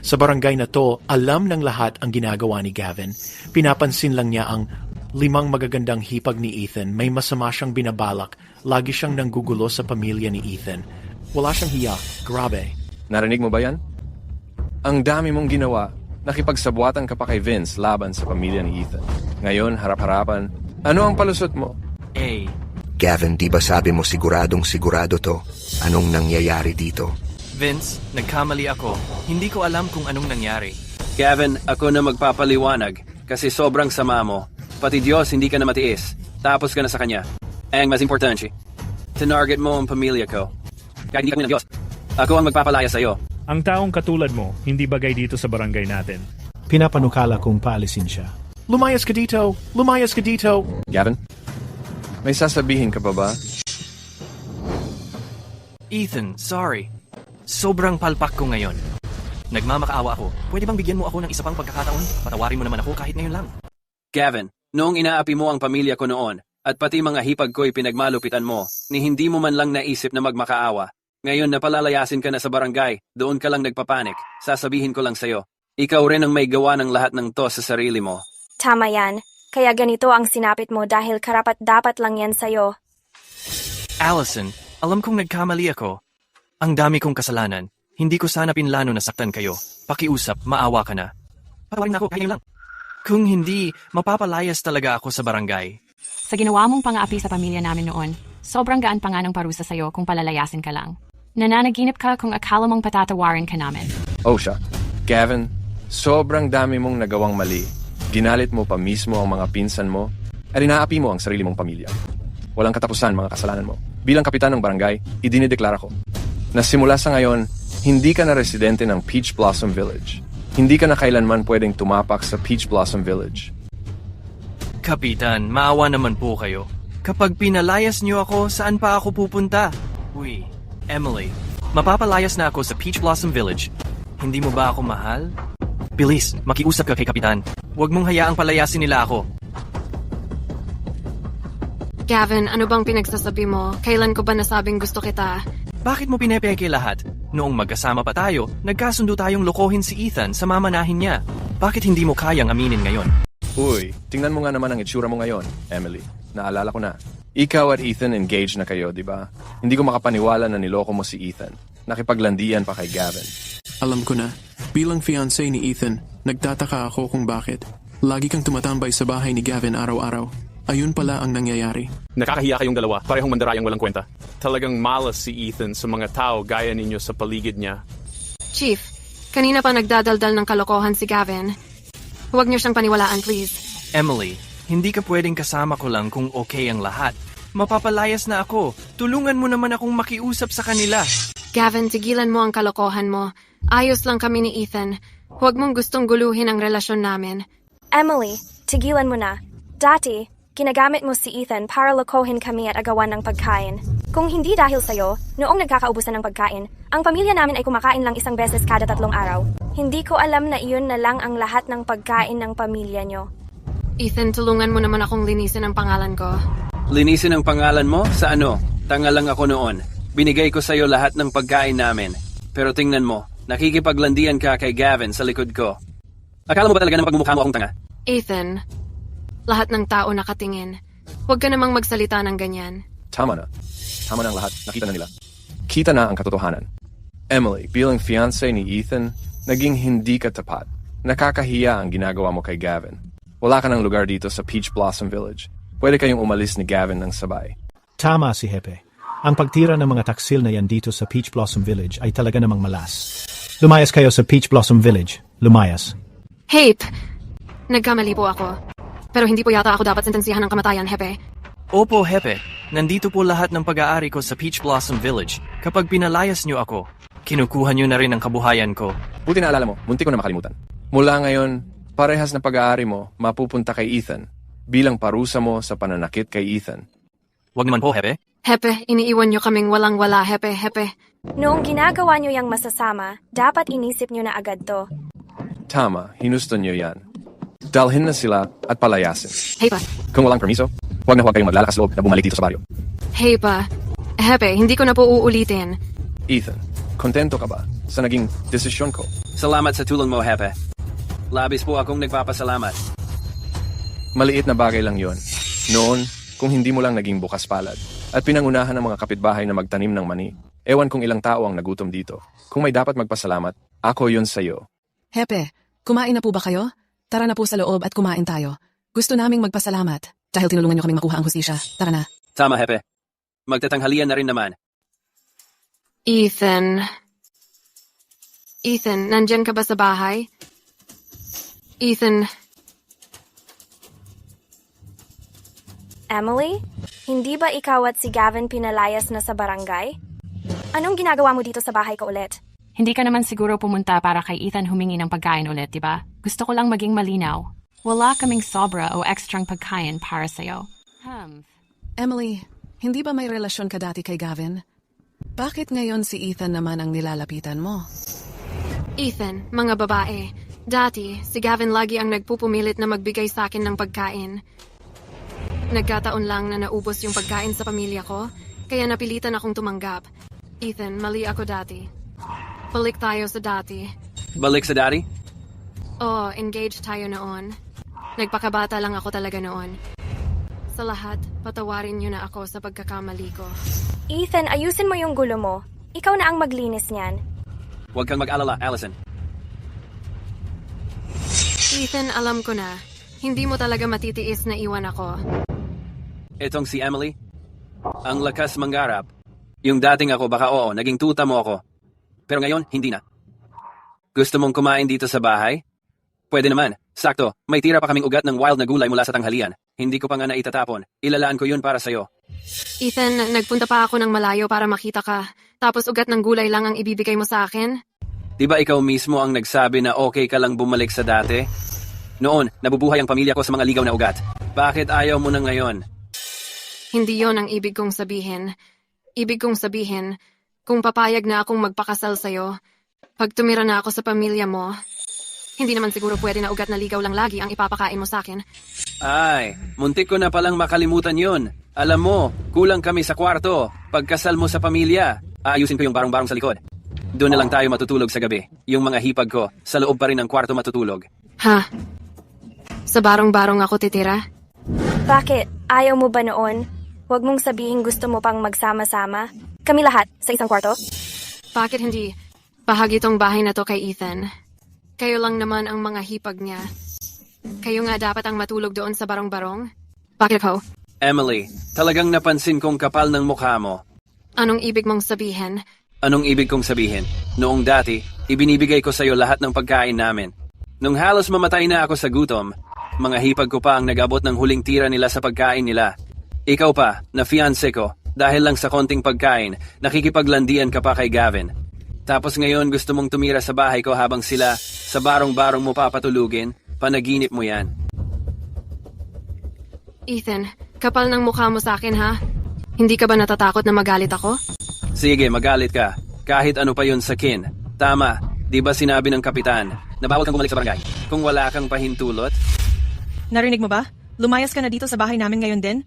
Sa barangay na to, alam ng lahat ang ginagawa ni Gavin. Pinapansin lang niya ang 5 magagandang hipag ni Ethan. May masama siyang binabalak. Lagi siyang nanggugulo sa pamilya ni Ethan. Wala siyang hiya. Grabe. Narinig mo ba yan? Ang dami mong ginawa. Nakipagsabuatan ka pa kay Vince laban sa pamilya ni Ethan. Ngayon, harap-harapan. Ano ang palusot mo? Gavin, di ba sabi mo sigurado to? Anong nangyayari dito? Vince, nagkamali ako. Hindi ko alam kung anong nangyari. Gavin, ako na magpapaliwanag kasi sobrang sama mo. Pati Diyos hindi ka na matiis. Tapos ka na sa Kanya. Ang mas importante, tinarget mo ang pamilya ko. Kahit hindi kami ng Diyos. Ako ang magpapalaya sa'yo. Ang taong katulad mo, hindi bagay dito sa barangay natin. Pinapanukala kung paalisin siya. Lumayas ka dito! Lumayas ka dito! Gavin, may sasabihin ka pa ba? Ethan, sorry. Sobrang palpak ko ngayon. Nagmamakaawa ako. Pwede bang bigyan mo ako ng isa pang pagkakataon? Patawarin mo naman ako kahit ngayon lang. Gavin, noong inaapi mo ang pamilya ko noon, at pati mga hipag ko'y pinagmalupitan mo, ni hindi mo man lang naisip na magmakaawa. Ngayon napalalayasin ka na sa barangay, doon ka lang nagpapanik. Sasabihin ko lang sa'yo, ikaw rin ang may gawa ng lahat ng to sa sarili mo. Tama yan. Kaya ganito ang sinapit mo dahil karapat-dapat lang yan sa'yo. Allison, alam kong nagkamali ako. Ang dami kong kasalanan. Hindi ko sana pinlano na saktan kayo. Pakiusap, maawa ka na. Patawarin ako, kaya lang. Kung hindi, mapapalayas talaga ako sa barangay. Sa ginawa mong pang-aapi sa pamilya namin noon, sobrang gaan pa nga ng parusa sa'yo kung palalayasin ka lang. Nananaginip ka kung akala mong patatawarin ka namin. Oh siya. Gavin, sobrang dami mong nagawang mali. Ginalit mo pa mismo ang mga pinsan mo at inaapi mo ang sarili mong pamilya. Walang katapusan mga kasalanan mo. Bilang kapitan ng barangay, idinideklara ko na simula sa ngayon, hindi ka na residente ng Peach Blossom Village. Hindi ka na kailanman pwedeng tumapak sa Peach Blossom Village. Kapitan, maawa naman po kayo. Kapag pinalayas niyo ako, saan pa ako pupunta? Uy, Emily, mapapalayas na ako sa Peach Blossom Village. Hindi mo ba ako mahal? Bilis, makiusap ka kay Kapitan. Huwag mong hayaang palayasin nila ako. Gavin, ano bang pinagsasabi mo? Kailan ko ba nasabing gusto kita? Bakit mo pinepeke lahat? Noong magkasama pa tayo, nagkasundo tayong lokohin si Ethan sa mamanahin niya. Bakit hindi mo kayang aminin ngayon? Uy, tingnan mo nga naman ang itsura mo ngayon, Emily. Naalala ko na. Ikaw at Ethan engaged na kayo, di ba? Hindi ko makapaniwala na niloko mo si Ethan. Nakipaglandian pa kay Gavin. Alam ko na. Bilang fiancé ni Ethan, nagtataka ako kung bakit. Lagi kang tumatambay sa bahay ni Gavin araw-araw. Ayun pala ang nangyayari. Nakakahiya kayong dalawa, parehong mandarayang walang kwenta. Talagang malas si Ethan sa mga tao gaya ninyo sa paligid niya. Chief, kanina pa nagdadaldal ng kalokohan si Gavin. Huwag niyo siyang paniwalaan, please. Emily, hindi ka pwedeng kasama ko lang kung okay ang lahat. Mapapalayas na ako. Tulungan mo naman akong makiusap sa kanila. Gavin, tigilan mo ang kalokohan mo. Ayos lang kami ni Ethan. Huwag mong gustong guluhin ang relasyon namin. Emily, tigilan mo na. Dati, ginagamit mo si Ethan para lokohin kami at agawan ng pagkain. Kung hindi dahil sa'yo, noong nagkakaubusan ng pagkain, ang pamilya namin ay kumakain lang isang beses kada 3 araw. Hindi ko alam na iyon na lang ang lahat ng pagkain ng pamilya nyo. Ethan, tulungan mo naman akong linisin ang pangalan ko. Linisin ang pangalan mo? Sa ano? Tanga lang ako noon. Binigay ko sa'yo lahat ng pagkain namin. Pero tingnan mo, nakikipaglandian ka kay Gavin sa likod ko. Akala mo ba talaga ng pagmumukha mo akong tanga? Ethan, lahat ng tao nakatingin. Huwag ka namang magsalita ng ganyan. Tama na. Tama na ang lahat. Nakita na nila. Kita na ang katotohanan. Emily, bilang fiancé ni Ethan, naging hindi ka tapat. Nakakahiya ang ginagawa mo kay Gavin. Wala ka ng lugar dito sa Peach Blossom Village. Pwede kayong umalis ni Gavin ng sabay. Tama si Hepe. Ang pagtira ng mga taksil na yan dito sa Peach Blossom Village ay talaga namang malas. Lumayas kayo sa Peach Blossom Village. Lumayas. Hape, nagkamali po ako. Pero hindi po yata ako dapat sentensiyahan ng kamatayan, Hepe. Opo, Hepe. Nandito po lahat ng pag-aari ko sa Peach Blossom Village. Kapag pinalayas niyo ako, kinukuha niyo na rin ang kabuhayan ko. Buti na alala mo, munti ko na makalimutan. Mula ngayon, parehas na pag-aari mo mapupunta kay Ethan bilang parusa mo sa pananakit kay Ethan. Wag naman po, Hepe. Hepe, iniiwan niyo kaming walang-wala, Hepe, Hepe. Noong ginagawa nyo yang masasama, dapat inisip nyo na agad to. Tama, hinusto niyo yan. Dalhin na sila at palayasin. Hepe. Kung walang permiso, huwag kayong maglalakas loob na bumalik dito sa baryo. Hepe, Hepe, hindi ko na po uulitin. Ethan, kontento ka ba sa naging desisyon ko? Salamat sa tulong mo, Hepe. Labis po akong nagpapasalamat. Maliit na bagay lang yon. Noon, kung hindi mo lang naging bukas palad at pinangunahan ng mga kapitbahay na magtanim ng mani, ewan kung ilang tao ang nagutom dito. Kung may dapat magpasalamat, ako yon sa'yo. Hepe, kumain na po ba kayo? Tara na po sa loob at kumain tayo. Gusto naming magpasalamat dahil tinulungan niyo kaming makuha ang hustisya. Tara na. Tama, Hepe. Magtatanghalian na rin naman. Ethan, nandyan ka ba sa bahay? Ethan. Emily, hindi ba ikaw at si Gavin pinalayas na sa barangay? Anong ginagawa mo dito sa bahay ko ulit? Hindi ka naman siguro pumunta para kay Ethan humingi ng pagkain ulit, di ba? Gusto ko lang maging malinaw. Wala kaming sobra o ekstrang pagkain para sa'yo. Emily, hindi ba may relasyon ka dati kay Gavin? Bakit ngayon si Ethan naman ang nilalapitan mo? Ethan, mga babae. Dati, si Gavin lagi ang nagpupumilit na magbigay sa akin ng pagkain. Nagkataon lang na naubos yung pagkain sa pamilya ko, kaya napilitan akong tumanggap. Ethan, mali ako dati. Balik tayo sa dati. Balik sa dati? Oo, engaged tayo noon. Nagpakabata lang ako talaga noon. Sa lahat, patawarin niyo na ako sa pagkakamali ko. Ethan, ayusin mo yung gulo mo. Ikaw na ang maglinis niyan. Huwag kang mag-alala, Allison. Ethan, alam ko na. Hindi mo talaga matitiis na iwan ako. Itong si Emily? Ang lakas mangarap. Yung dating ako, baka oo, naging tuta mo ako. Pero ngayon, hindi na. Gusto mong kumain dito sa bahay? Pwede naman. Sakto, may tira pa kaming ugat ng wild na gulay mula sa tanghalian. Hindi ko pa nga naitatapon. Ilalaan ko yun para sa'yo. Ethan, nagpunta pa ako ng malayo para makita ka. Tapos ugat ng gulay lang ang ibibigay mo sa akin? Di ba ikaw mismo ang nagsabi na okay ka lang bumalik sa dati? Noon, nabubuhay ang pamilya ko sa mga ligaw na ugat. Bakit ayaw mo na ngayon? Hindi yon ang ibig kong sabihin. Ibig kong sabihin, kung papayag na akong magpakasal sa'yo, pag tumira na ako sa pamilya mo, hindi naman siguro pwede na ugat na ligaw lang lagi ang ipapakain mo sa akin. Ay, muntik ko na palang makalimutan yun. Alam mo, kulang kami sa kwarto. Pagkasal mo sa pamilya, aayusin ko yung barong-barong sa likod. Doon na lang tayo matutulog sa gabi. Yung mga hipag ko, sa loob pa rin ng kwarto matutulog. Ha? Sa barong-barong ako titira? Bakit? Ayaw mo ba noon? Huwag mong sabihin gusto mo pang magsama-sama. Kami lahat sa isang kwarto? Bakit hindi? Bahagi tong bahay na to kay Ethan. Kayo lang naman ang mga hipag niya. Kayo nga dapat ang matulog doon sa barong-barong? Bakit ako? Emily, talagang napansin kong kapal ng mukha mo. Anong ibig mong sabihin? Anong ibig kong sabihin? Noong dati, ibinibigay ko sa'yo lahat ng pagkain namin. Nung halos mamatay na ako sa gutom, mga hipag ko pa ang nag-abot ng huling tira nila sa pagkain nila. Ikaw pa, na fiancé ko, dahil lang sa konting pagkain, nakikipaglandian ka pa kay Gavin. Tapos ngayon gusto mong tumira sa bahay ko habang sila sa barong-barong mo papatulugin? Panaginip mo yan. Ethan, kapal ng mukha mo sa akin ha? Hindi ka ba natatakot na magalit ako? Sige, magalit ka. Kahit ano pa yun sa kin. Tama, di ba sinabi ng kapitan na bawal kang bumalik sa barangay kung wala kang pahintulot? Narinig mo ba? Lumayas ka na dito sa bahay namin ngayon din?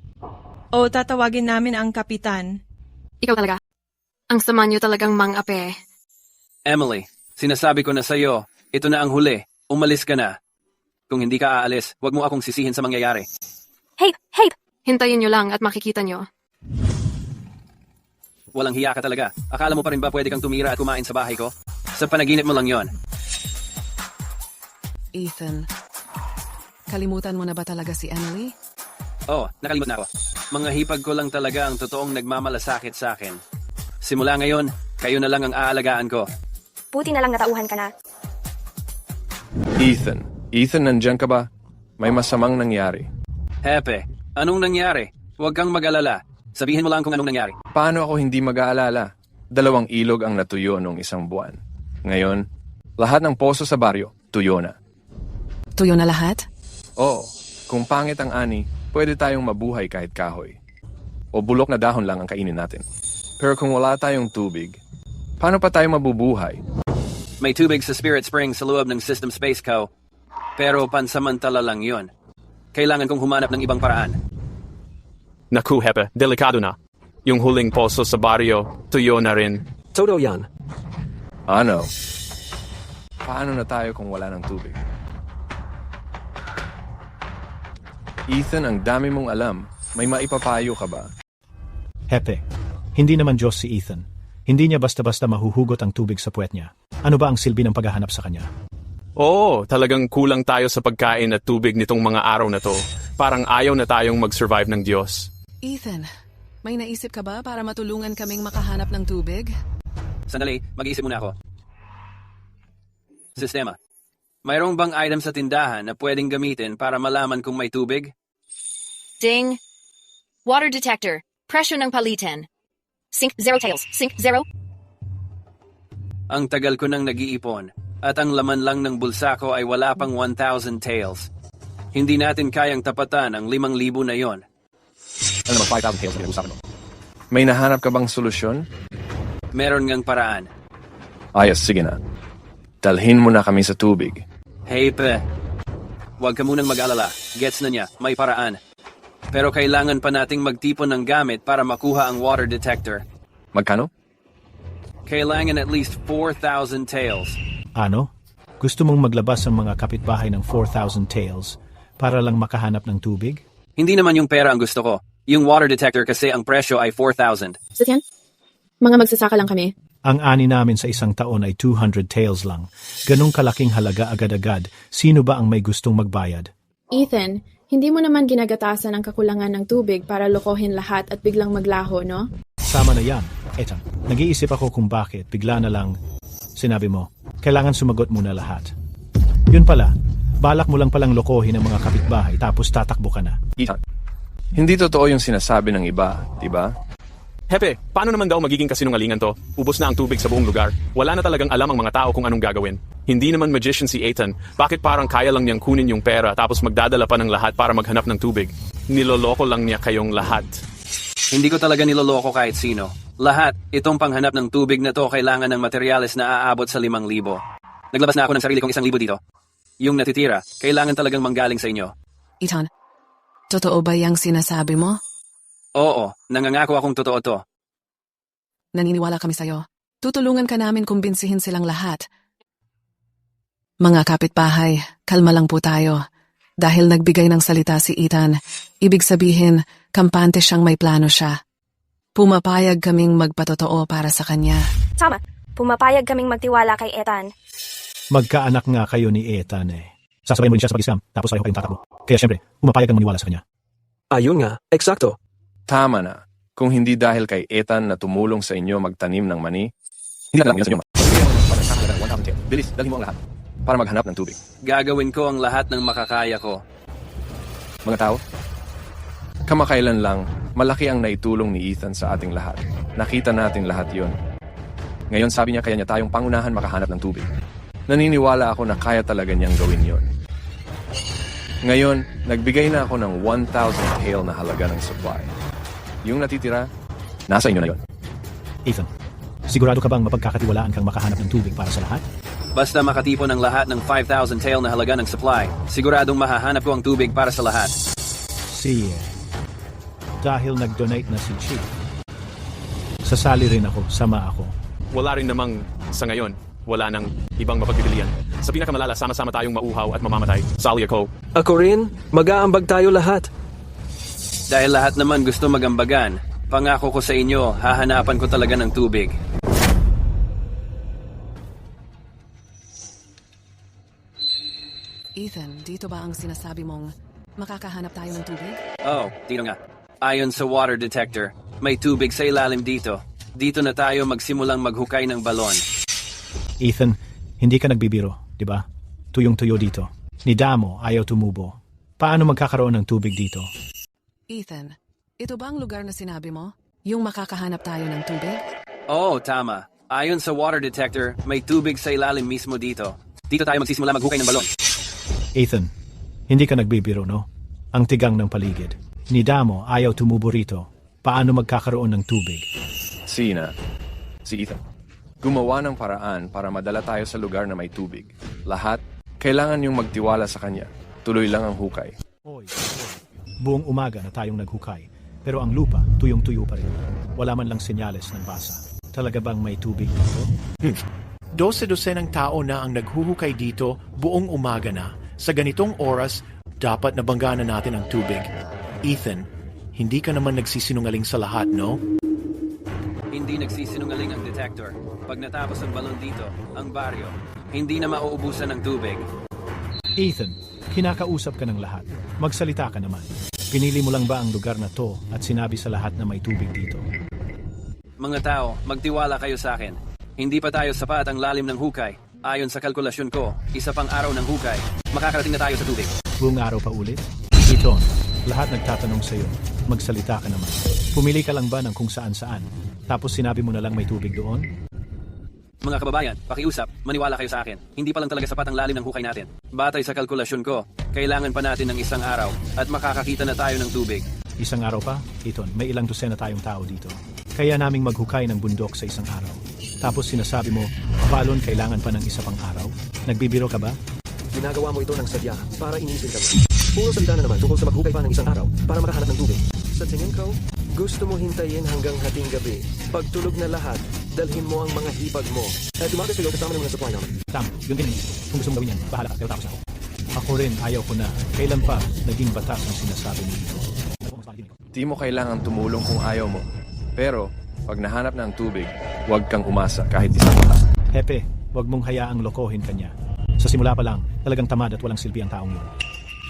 O tatawagin namin ang kapitan? Ikaw talaga. Ang sama niyo talagang mang-ape. Emily, sinasabi ko na sa'yo, ito na ang huli. Umalis ka na. Kung hindi ka aalis, huwag mo akong sisihin sa mangyayari. Hey! Hintayin niyo lang at makikita niyo. Walang hiya ka talaga. Akala mo pa rin ba pwede kang tumira at kumain sa bahay ko? Sa panaginip mo lang yon. Ethan, kalimutan mo na ba talaga si Emily? Oh, nakalimot na ako. Mga hipag ko lang talaga ang totoong nagmamalasakit sa akin. Simula ngayon, kayo na lang ang aalagaan ko. Buti na lang natauhan ka na. Ethan, nandyan ka ba? May masamang nangyari. Hepe, anong nangyari? Huwag kang mag-alala. Sabihin mo lang kung anong nangyari. Paano ako hindi mag-aalala? 2 ilog ang natuyo noong 1 buwan. Ngayon, lahat ng poso sa baryo, tuyo na. Tuyo na lahat? Oo, kung pangit ang ani, pwede tayong mabuhay kahit kahoy. O bulok na dahon lang ang kainin natin. Pero kung wala tayong tubig, paano pa tayo mabubuhay? May tubig sa Spirit Spring sa loob ng System Space Co. Pero pansamantala lang yon. Kailangan kong humanap ng ibang paraan. Naku, Hepe, delikado na. Yung huling poso sa baryo, tuyo na rin. Todo yan. Ano? Paano na tayo kung wala ng tubig? Ethan, ang dami mong alam. May maipapayo ka ba? Hepe, hindi naman Diyos si Ethan. Hindi niya basta-basta mahuhugot ang tubig sa puwet niya. Ano ba ang silbi ng paghahanap sa kanya? Oo, talagang kulang tayo sa pagkain at tubig nitong mga araw na to. Parang ayaw na tayong mag-survive ng Diyos. Ethan, may naisip ka ba para matulungan kaming makahanap ng tubig? Sandali, mag-iisip muna ako. Sistema. Mayroong bang item sa tindahan na pwedeng gamitin para malaman kung may tubig? Ding! Water detector. Presyo ng palitan. Sink 0 tails. Sink 0. Ang tagal ko nang nag-iipon at ang laman lang ng bulsa ko ay wala pang 1,000 tails. Hindi natin kayang tapatan ang 5,000 na yon. Ano naman 5,000 tails na usapan mo? May nahanap ka bang solusyon? Meron ngang paraan. Ayos, sige na. Dalhin mo na kami sa tubig. Hey, pe. Huwag ka munang mag-alala. Gets na niya, may paraan. Pero kailangan pa nating magtipon ng gamit para makuha ang water detector. Magkano? Kailangan at least 4,000 tails. Ano? Gusto mong maglabas ang mga kapitbahay ng 4,000 tails para lang makahanap ng tubig? Hindi naman yung pera ang gusto ko. Yung water detector kasi ang presyo ay 4,000. Sasyan? Mga magsasaka lang kami. Ang ani namin sa isang taon ay 200 tails lang. Ganong kalaking halaga agad-agad. Sino ba ang may gustong magbayad? Ethan, hindi mo naman ginagatasan ang kakulangan ng tubig para lokohin lahat at biglang maglaho, no? Sama na yan. Eto, nag-iisip ako kung bakit bigla na lang sinabi mo, kailangan sumagot muna lahat. Yun pala, balak mo lang palang lokohin ang mga kapitbahay tapos tatakbo ka na. Ethan, hindi totoo yung sinasabi ng iba, di ba? Hepe, paano naman daw magiging kasinungalingan to? Ubos na ang tubig sa buong lugar. Wala na talagang alam ang mga tao kung anong gagawin. Hindi naman magician si Ethan. Bakit parang kaya lang niyang kunin yung pera tapos magdadala pa ng lahat para maghanap ng tubig? Niloloko lang niya kayong lahat. Hindi ko talaga niloloko kahit sino. Lahat, itong panghanap ng tubig na to kailangan ng materyales na aabot sa 5,000. Naglabas na ako ng sarili kong 1,000 dito. Yung natitira, kailangan talagang manggaling sa inyo. Ethan, totoo ba yung sinasabi mo? Oo, nangangako akong totoo to. Naniniwala kami sa'yo. Tutulungan ka namin kumbinsihin silang lahat. Mga kapitbahay, kalma lang po tayo. Dahil nagbigay ng salita si Ethan, ibig sabihin, kampante siyang may plano siya. Pumapayag kaming magpatotoo para sa kanya. Tama, pumapayag kaming magtiwala kay Ethan. Magkaanak nga kayo ni Ethan eh. Sasabayin mo din siya sa pag-islam, tapos pareho kayong tatakbo. Kaya syempre, pumapayag kang maniwala sa kanya. Ayun nga, eksakto. Tama na. Kung hindi dahil kay Ethan na tumulong sa inyo magtanim ng mani, hindi lang yun sa inyo. Bilis, dalhin mo ang lahat para maghanap ng tubig. Gagawin ko ang lahat ng makakaya ko. Mga tao, kamakailan lang, malaki ang naitulong ni Ethan sa ating lahat. Nakita natin lahat yon. Ngayon sabi niya kaya niya tayong pangunahan makahanap ng tubig. Naniniwala ako na kaya talaga niyang gawin yon. Ngayon, nagbigay na ako ng 1,000 pail na halaga ng supply. Yung natitira, nasa inyo na yon. Ethan, sigurado ka bang mapagkakatiwalaan kang makahanap ng tubig para sa lahat? Basta makatipon ng lahat ng 5,000 tael na halaga ng supply, siguradong mahahanap ko ang tubig para sa lahat. Sige. Dahil nag-donate na si Chief. Sasali rin ako, sama ako. Wala rin namang sa ngayon. Wala nang ibang mapagpipilian. Sa pinakamalala, sama-sama tayong mauhaw at mamamatay. Sali ako. Ako rin, mag-aambag tayo lahat. Dahil lahat naman gusto magambagan, pangako ko sa inyo, hahanapan ko talaga ng tubig. Ethan, dito ba ang sinasabi mong makakahanap tayo ng tubig? Oh, dito nga. Ayon sa water detector, may tubig sa ilalim dito. Dito na tayo magsimulang maghukay ng balon. Ethan, hindi ka nagbibiro, di ba? Tuyong-tuyo dito. Ni Damo ayaw tumubo. Paano magkakaroon ng tubig dito? Ethan, ito ba ang lugar na sinabi mo? Yung makakahanap tayo ng tubig? Oo, tama. Ayon sa water detector, may tubig sa ilalim mismo dito. Dito tayo magsisimula maghukay ng balon. Ethan, hindi ka nagbibiro, no? Ang tigang ng paligid. Ni Damo ayaw tumubo rito. Paano magkakaroon ng tubig? Si Ethan. Gumawa ng paraan para madala tayo sa lugar na may tubig. Lahat, kailangan yung magtiwala sa kanya. Tuloy lang ang hukay. Buong umaga na tayong naghukay. Pero ang lupa, tuyong-tuyo pa rin. Wala man lang senyales ng basa. Talaga bang may tubig dito? 12 ng tao na ang naghuhukay dito buong umaga na. Sa ganitong oras, dapat nabangganan natin ang tubig. Ethan, hindi ka naman nagsisinungaling sa lahat, no? Hindi nagsisinungaling ang detector. Pag natapos ang balon dito, ang baryo, hindi na mauubusan ng tubig. Ethan, kinakausap ka ng lahat. Magsalita ka naman. Pinili mo lang ba ang lugar na to at sinabi sa lahat na may tubig dito? Mga tao, magtiwala kayo sa akin. Hindi pa tayo sapat ang lalim ng hukay. Ayon sa kalkulasyon ko, isa pang araw ng hukay, makakarating na tayo sa tubig. Buong araw pa ulit? Ethan, lahat nagtatanong sa'yo. Magsalita ka naman. Pumili ka lang ba ng kung saan-saan? Tapos sinabi mo na lang may tubig doon? Mga kababayan, pakiusap, maniwala kayo sa akin. Hindi pa lang talaga sapat ang lalim ng hukay natin. Batay sa kalkulasyon ko, kailangan pa natin ng isang araw at makakakita na tayo ng tubig. Isang araw pa? Ethan, may ilang dosena tayong tao dito. Kaya naming maghukay ng bundok sa isang araw. Tapos sinasabi mo, balon kailangan pa ng isa pang araw? Nagbibiro ka ba? Ginagawa mo ito ng sadya para inisin kami. Puro salita na naman tungkol sa maghukay pa ng isang araw para makahanap ng tubig. Sa tingin ko, gusto mo hintayin hanggang hating gabi. Pagtulog na lahat, dalhin mo ang mga hipag mo. At tumakas kayo kasama ng mga supply namin. Tama, yun din. Kung gusto mong gawin yan, bahala ka, pero tapos ako. Ako rin, ayaw ko na. Kailan pa naging batas ang sinasabi mo dito? Di mo kailangan tumulong kung ayaw mo. Pero, pag nahanap na ang tubig, huwag kang umasa kahit isa pa. Hepe, huwag mong hayaang lokohin kanya. Sa simula pa lang, talagang tamad at walang silbi ang taong yun.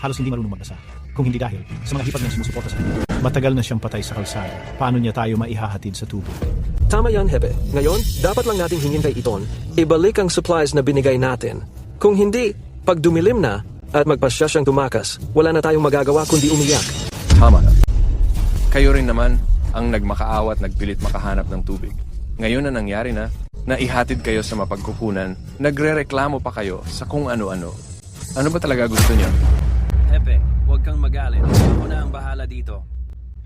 Halos hindi marunong magbasa. Kung hindi dahil sa mga hipag niyang sumusuporta sa kanya. Matagal na siyang patay sa kalsada. Paano niya tayo maihahatid sa tubig? Tama yan, Hepe. Ngayon, dapat lang nating hingin kay Iton, ibalik ang supplies na binigay natin. Kung hindi, pag dumilim na at magpasya siyang tumakas, wala na tayong magagawa kundi umiyak. Tama na. Kayo rin naman ang nagmakaawa at nagpilit makahanap ng tubig. Ngayon na nangyari na, naihatid kayo sa mapagkukunan, nagrereklamo pa kayo sa kung ano-ano. Ano ba talaga gusto niyo? Hepe, huwag kang magalit. Ako na ang bahala dito.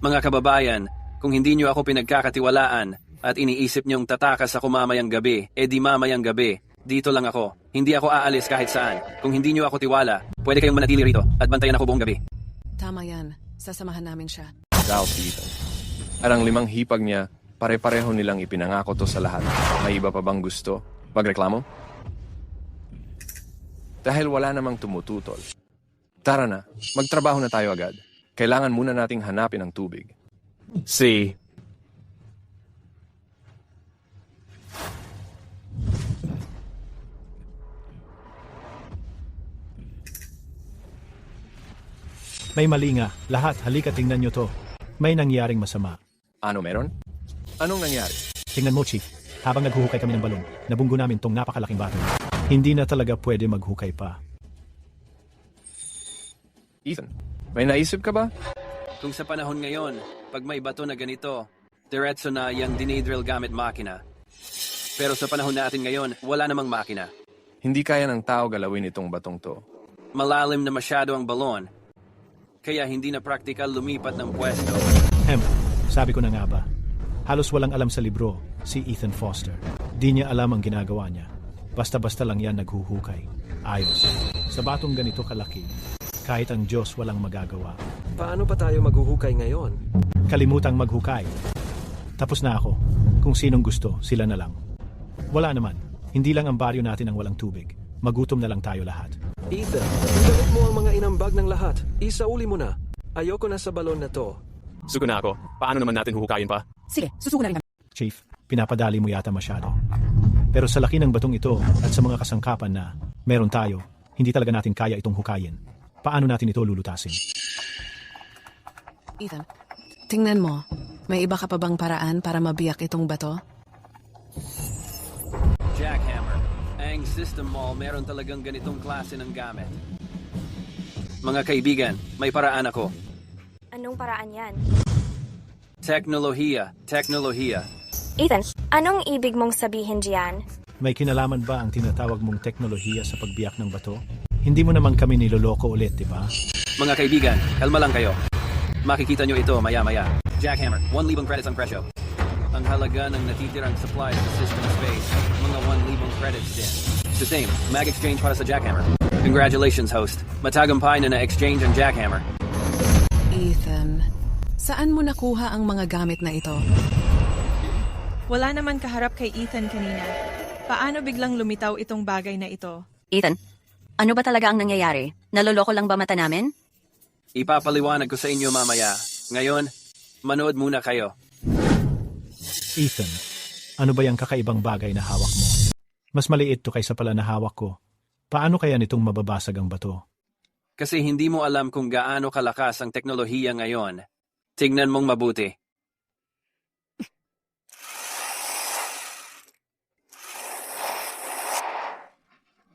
Mga kababayan, kung hindi niyo ako pinagkakatiwalaan at iniisip niyong tatakas ako mamayang gabi, di mamayang gabi, dito lang ako. Hindi ako aalis kahit saan. Kung hindi niyo ako tiwala, pwede kayong manatili rito at bantayan ako buong gabi. Tama yan. Sasamahan namin siya. Ralph dito. At ang 5 hipag niya, pare-pareho nilang ipinangako to sa lahat. May iba pa bang gusto? Magreklamo? Dahil wala namang tumututol. Tara na, magtrabaho na tayo agad. Kailangan muna nating hanapin ang tubig. May mali nga. Lahat, halika tingnan nyo to. May nangyaring masama. Ano meron? Anong nangyari? Tingnan mo, Chief. Habang naghuhukay kami ng balon, nabunggo namin tong napakalaking bato. Hindi na talaga pwede maghukay pa. Ethan, may naisip ka ba? Kung sa panahon ngayon, pag may bato na ganito, diretso na yung dinidrill gamit makina. Pero sa panahon natin ngayon, wala namang makina. Hindi kaya ng tao galawin itong batong to. Malalim na masyado ang balon. Kaya hindi na praktikal lumipat ng pwesto. Sabi ko na nga ba, halos walang alam sa libro si Ethan Foster. Di niya alam ang ginagawa niya. Basta-basta lang yan naghuhukay. Ayos. Sa batong ganito kalaki, kahit ang Diyos walang magagawa. Paano pa tayo maghuhukay ngayon? Kalimutang maghukay. Tapos na ako. Kung sinong gusto, sila na lang. Wala naman. Hindi lang ang baryo natin ang walang tubig. Magutom na lang tayo lahat. Ethan, igamit mo ang mga inambag ng lahat. Isauli mo na. Ayoko na sa balon na to. Sugo na ako. Paano naman natin huhukayin pa? Sige, susuko na rin kami. Chief, pinapadali mo yata masyado. Pero sa laki ng batong ito at sa mga kasangkapan na meron tayo, hindi talaga natin kaya itong hukayin. Paano natin ito lulutasin? Ethan, tingnan mo. May iba ka pa bang paraan para mabiyak itong bato? Jackhammer. Ang System Mall meron talagang ganitong klase ng gamit. Mga kaibigan, may paraan ako. Anong paraan yan? Teknolohiya. Ethan, anong ibig mong sabihin diyan? May kinalaman ba ang tinatawag mong teknolohiya sa pagbiyak ng bato? Hindi mo naman kami niloloko ulit, di ba? Mga kaibigan, kalma lang kayo. Makikita nyo ito maya-maya. Jackhammer, 1,000 credits ang presyo. Ang halaga ng natitirang supply sa system space, mga 1,000 credits din. The same, mag-exchange para sa Jackhammer. Congratulations, host. Matagumpay na na-exchange ang Jackhammer. Ethan, saan mo nakuha ang mga gamit na ito? Wala naman kaharap kay Ethan kanina. Paano biglang lumitaw itong bagay na ito? Ethan, ano ba talaga ang nangyayari? Naloloko lang ba mata namin? Ipapaliwanag ko sa inyo mamaya. Ngayon, manood muna kayo. Ethan, ano ba yung kakaibang bagay na hawak mo? Mas maliit to kaysa pala na hawak ko. Paano kaya nitong mababasag ang bato? Kasi hindi mo alam kung gaano kalakas ang teknolohiya ngayon. Tingnan mong mabuti.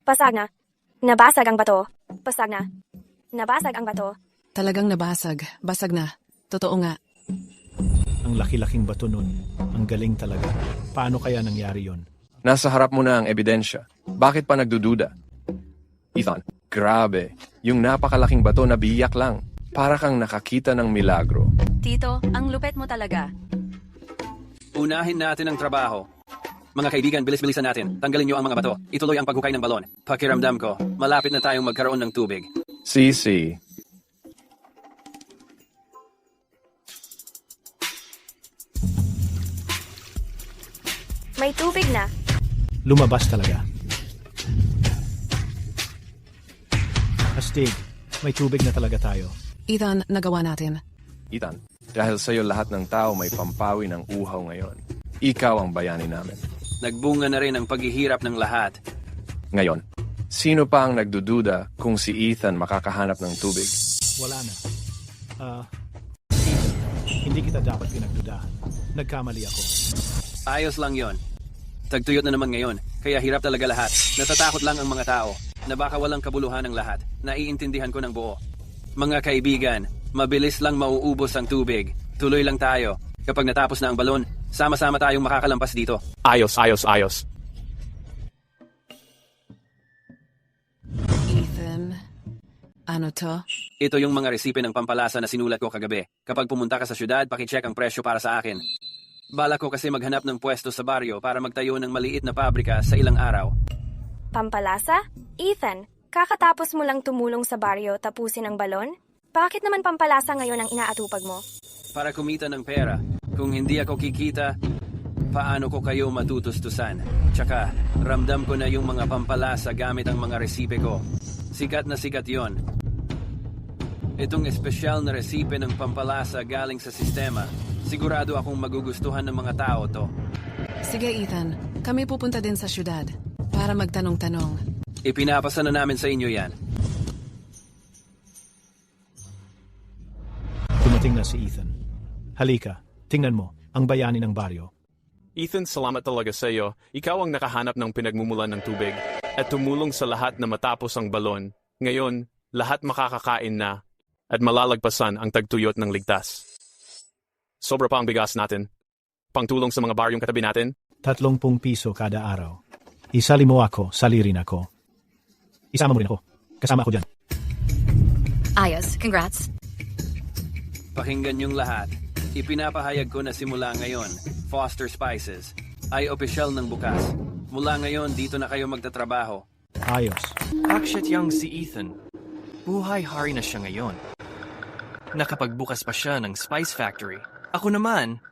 Pasag na. Nabasag ang bato. Pasag na. Nabasag ang bato. Talagang nabasag. Basag na. Totoo nga. Ang laki-laking bato nun. Ang galing talaga. Paano kaya nangyari yon? Nasa harap mo na ang ebidensya. Bakit pa nagdududa? Ethan, grabe. Yung napakalaking bato na biyak lang. Para kang nakakita ng milagro. Tito, ang lupet mo talaga. Unahin natin ang trabaho. Mga kaibigan, bilis-bilisan natin. Tanggalin niyo ang mga bato. Ituloy ang paghukay ng balon. Pakiramdam ko, malapit na tayong magkaroon ng tubig. Sisi. May tubig na. Lumabas talaga. Astig, may tubig na talaga tayo. Ethan, nagawa natin. Ethan, dahil sa'yo lahat ng tao may pampawi ng uhaw ngayon. Ikaw ang bayani namin. Nagbunga na rin ang paghihirap ng lahat. Ngayon, sino pa ang nagdududa kung si Ethan makakahanap ng tubig? Wala na. Ethan, hindi kita dapat pinagdudahan. Nagkamali ako. Ayos lang yon. Tagtuyot na naman ngayon, kaya hirap talaga lahat. Natatakot lang ang mga tao, na baka walang kabuluhan ng lahat. Naiintindihan ko ng buo. Mga kaibigan, mabilis lang mauubos ang tubig. Tuloy lang tayo. Kapag natapos na ang balon, sama-sama tayong makakalampas dito. Ayos. Ethan, ano to? Ito yung mga resipe ng pampalasa na sinulat ko kagabi. Kapag pumunta ka sa syudad, pakicheck ang presyo para sa akin. Bala ko kasi maghanap ng pwesto sa baryo para magtayo ng maliit na pabrika sa ilang araw. Pampalasa? Ethan, kakatapos mo lang tumulong sa baryo tapusin ang balon? Bakit naman pampalasa ngayon ang inaatupag mo? Para kumita ng pera. Kung hindi ako kikita, paano ko kayo matutustusan? Tsaka, ramdam ko na yung mga pampalasa gamit ang mga resipe ko. Sikat na sikat yon. Itong espesyal na resipe ng pampalasa galing sa sistema. Sigurado akong magugustuhan ng mga tao to. Sige, Ethan. Kami pupunta din sa syudad para magtanong-tanong. Ipinapasa na namin sa inyo yan. Dumating na si Ethan. Halika, tingnan mo, ang bayani ng baryo. Ethan, salamat talaga sa iyo. Ikaw ang nakahanap ng pinagmumulan ng tubig at tumulong sa lahat na matapos ang balon. Ngayon, lahat makakakain na at malalagpasan ang tagtuyot ng ligtas. Sobra pa ang bigas natin. Pangtulong sa mga baryong katabi natin. 30 piso kada araw. Isali mo ako, sali rin ako. Isama mo rin ako. Kasama ako dyan. Ayos, congrats. Pakinggan niyong lahat. Ipinapahayag ko na simula ngayon, Foster Spices ay opisyal ng bukas. Mula ngayon, dito na kayo magtatrabaho. Ayos. Akshatyang si Ethan. Buhay-hari na siya ngayon. Nakapagbukas pa siya ng Spice Factory. Ako naman,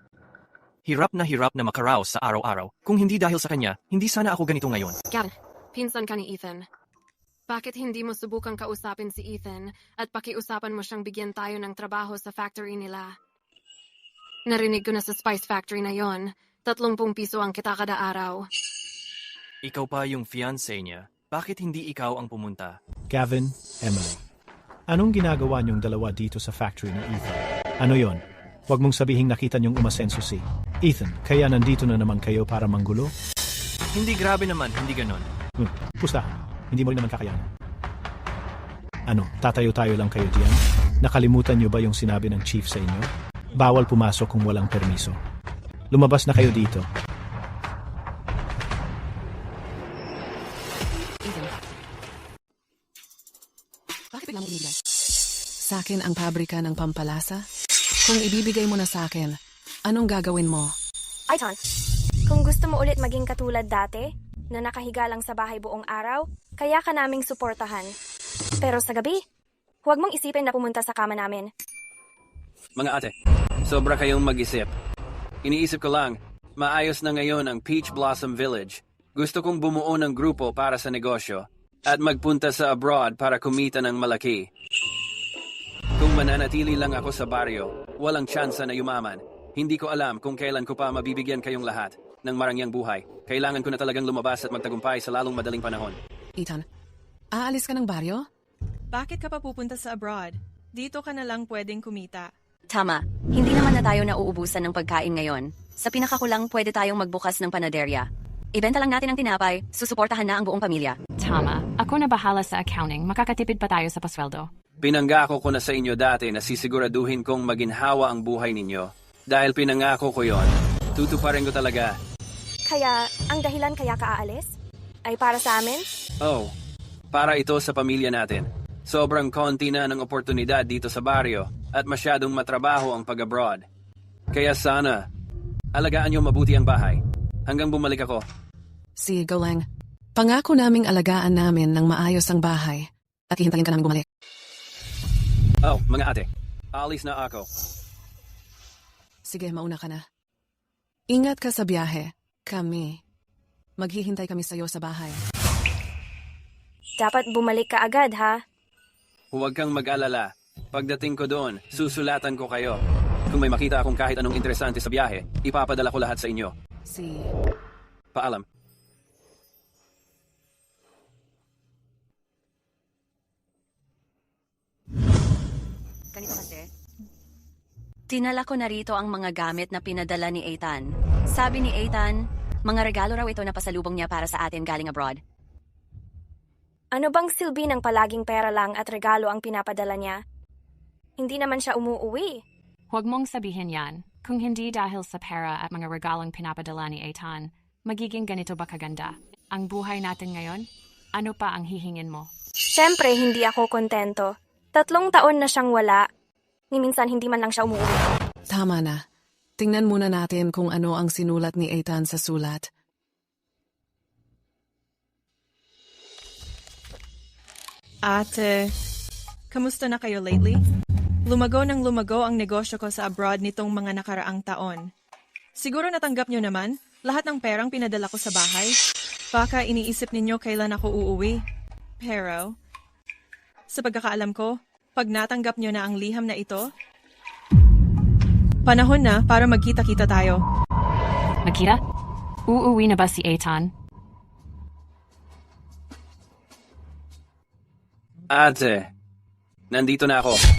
hirap na makaraos sa araw-araw. Kung hindi dahil sa kanya, hindi sana ako ganito ngayon. Gavin, pinsan ka ni Ethan. Bakit hindi mo subukang kausapin si Ethan at pakiusapan mo siyang bigyan tayo ng trabaho sa factory nila? Narinig ko na sa Spice Factory na yon, 30 piso ang kita kada araw. Ikaw pa yung fiancé niya. Bakit hindi ikaw ang pumunta? Gavin, Emily. Anong ginagawa niyong dalawa dito sa factory ni Ethan? Ano yon? Huwag mong sabihing nakita niyong umasenso si Ethan, kaya nandito na naman kayo para manggulo? Hindi grabe naman, hindi ganon. Pustahan, hindi mo rin naman kakayanan. Ano, tatayo-tayo lang kayo diyan? Nakalimutan niyo ba yung sinabi ng chief sa inyo? Bawal pumasok kung walang permiso. Lumabas na kayo dito. Bakit bigla mo binigay? Sa akin ang pabrika ng pampalasa? Kung ibibigay mo na sa akin, anong gagawin mo? Aitan, kung gusto mo ulit maging katulad dati, na nakahiga lang sa bahay buong araw, kaya ka naming suportahan. Pero sa gabi, huwag mong isipin na pumunta sa kama namin. Mga ate, sobra kayong mag-isip. Iniisip ko lang, maayos na ngayon ang Peach Blossom Village. Gusto kong bumuo ng grupo para sa negosyo at magpunta sa abroad para kumita ng malaki. Kung mananatili lang ako sa baryo, walang tsansa na yumaman. Hindi ko alam kung kailan ko pa mabibigyan kayong lahat ng marangyang buhay. Kailangan ko na talagang lumabas at magtagumpay sa lalong madaling panahon. Ethan, aalis ka ng baryo? Bakit ka pa pupunta sa abroad? Dito ka na lang pwedeng kumita. Tama, hindi naman na tayo nauubusan ng pagkain ngayon. Sa pinakakulang pwede tayong magbukas ng panaderya. Ibenta lang natin ang tinapay, susuportahan na ang buong pamilya. Tama. Ako na bahala sa accounting. Makakatipid pa tayo sa pasweldo. Pinangako ko na sa inyo dati na sisiguraduhin kong maginhawa ang buhay ninyo. Dahil pinangako ko yon, tutuparin ko talaga. Kaya, ang dahilan kaya ka aalis? Ay para sa amin? Oh, para ito sa pamilya natin. Sobrang konti na ng oportunidad dito sa baryo at masyadong matrabaho ang pag-abroad. Kaya sana, alagaan niyo mabuti ang bahay hanggang bumalik ako. Si Goleng, pangako naming alagaan namin ng maayos ang bahay at hihintayin ka namin bumalik. Oh, mga ate, alis na ako. Sige, mauna ka na. Ingat ka sa biyahe. Maghihintay kami sa'yo sa bahay. Dapat bumalik ka agad, ha? Huwag kang mag-alala. Pagdating ko doon, susulatan ko kayo. Kung may makita akong kahit anong interesante sa biyahe, ipapadala ko lahat sa inyo. Paalam. Ganito kasi. Tinala ko na rito ang mga gamit na pinadala ni Ethan. Sabi ni Ethan, mga regalo raw ito na pasalubong niya para sa atin galing abroad. Ano bang silbi ng palaging pera lang at regalo ang pinapadala niya? Hindi naman siya umuuwi. Huwag mong sabihin yan. Kung hindi dahil sa pera at mga regalong pinapadala ni Ethan, magiging ganito ba kaganda? Ang buhay natin ngayon? Ano pa ang hihingin mo? Siyempre, hindi ako kontento. 3 taon na siyang wala. Ni minsan hindi man lang siya umuwi. Tama na. Tingnan muna natin kung ano ang sinulat ni Ethan sa sulat. Ate, kamusta na kayo lately? Lumago ng lumago ang negosyo ko sa abroad nitong mga nakaraang taon. Siguro natanggap nyo naman, lahat ng perang pinadala ko sa bahay. Baka iniisip ninyo kailan ako uuwi. Pero, sa pagkakaalam ko, pag natanggap nyo na ang liham na ito, panahon na para magkita-kita tayo. Magkita? Uuwi na ba si Ethan? Ate, nandito na ako.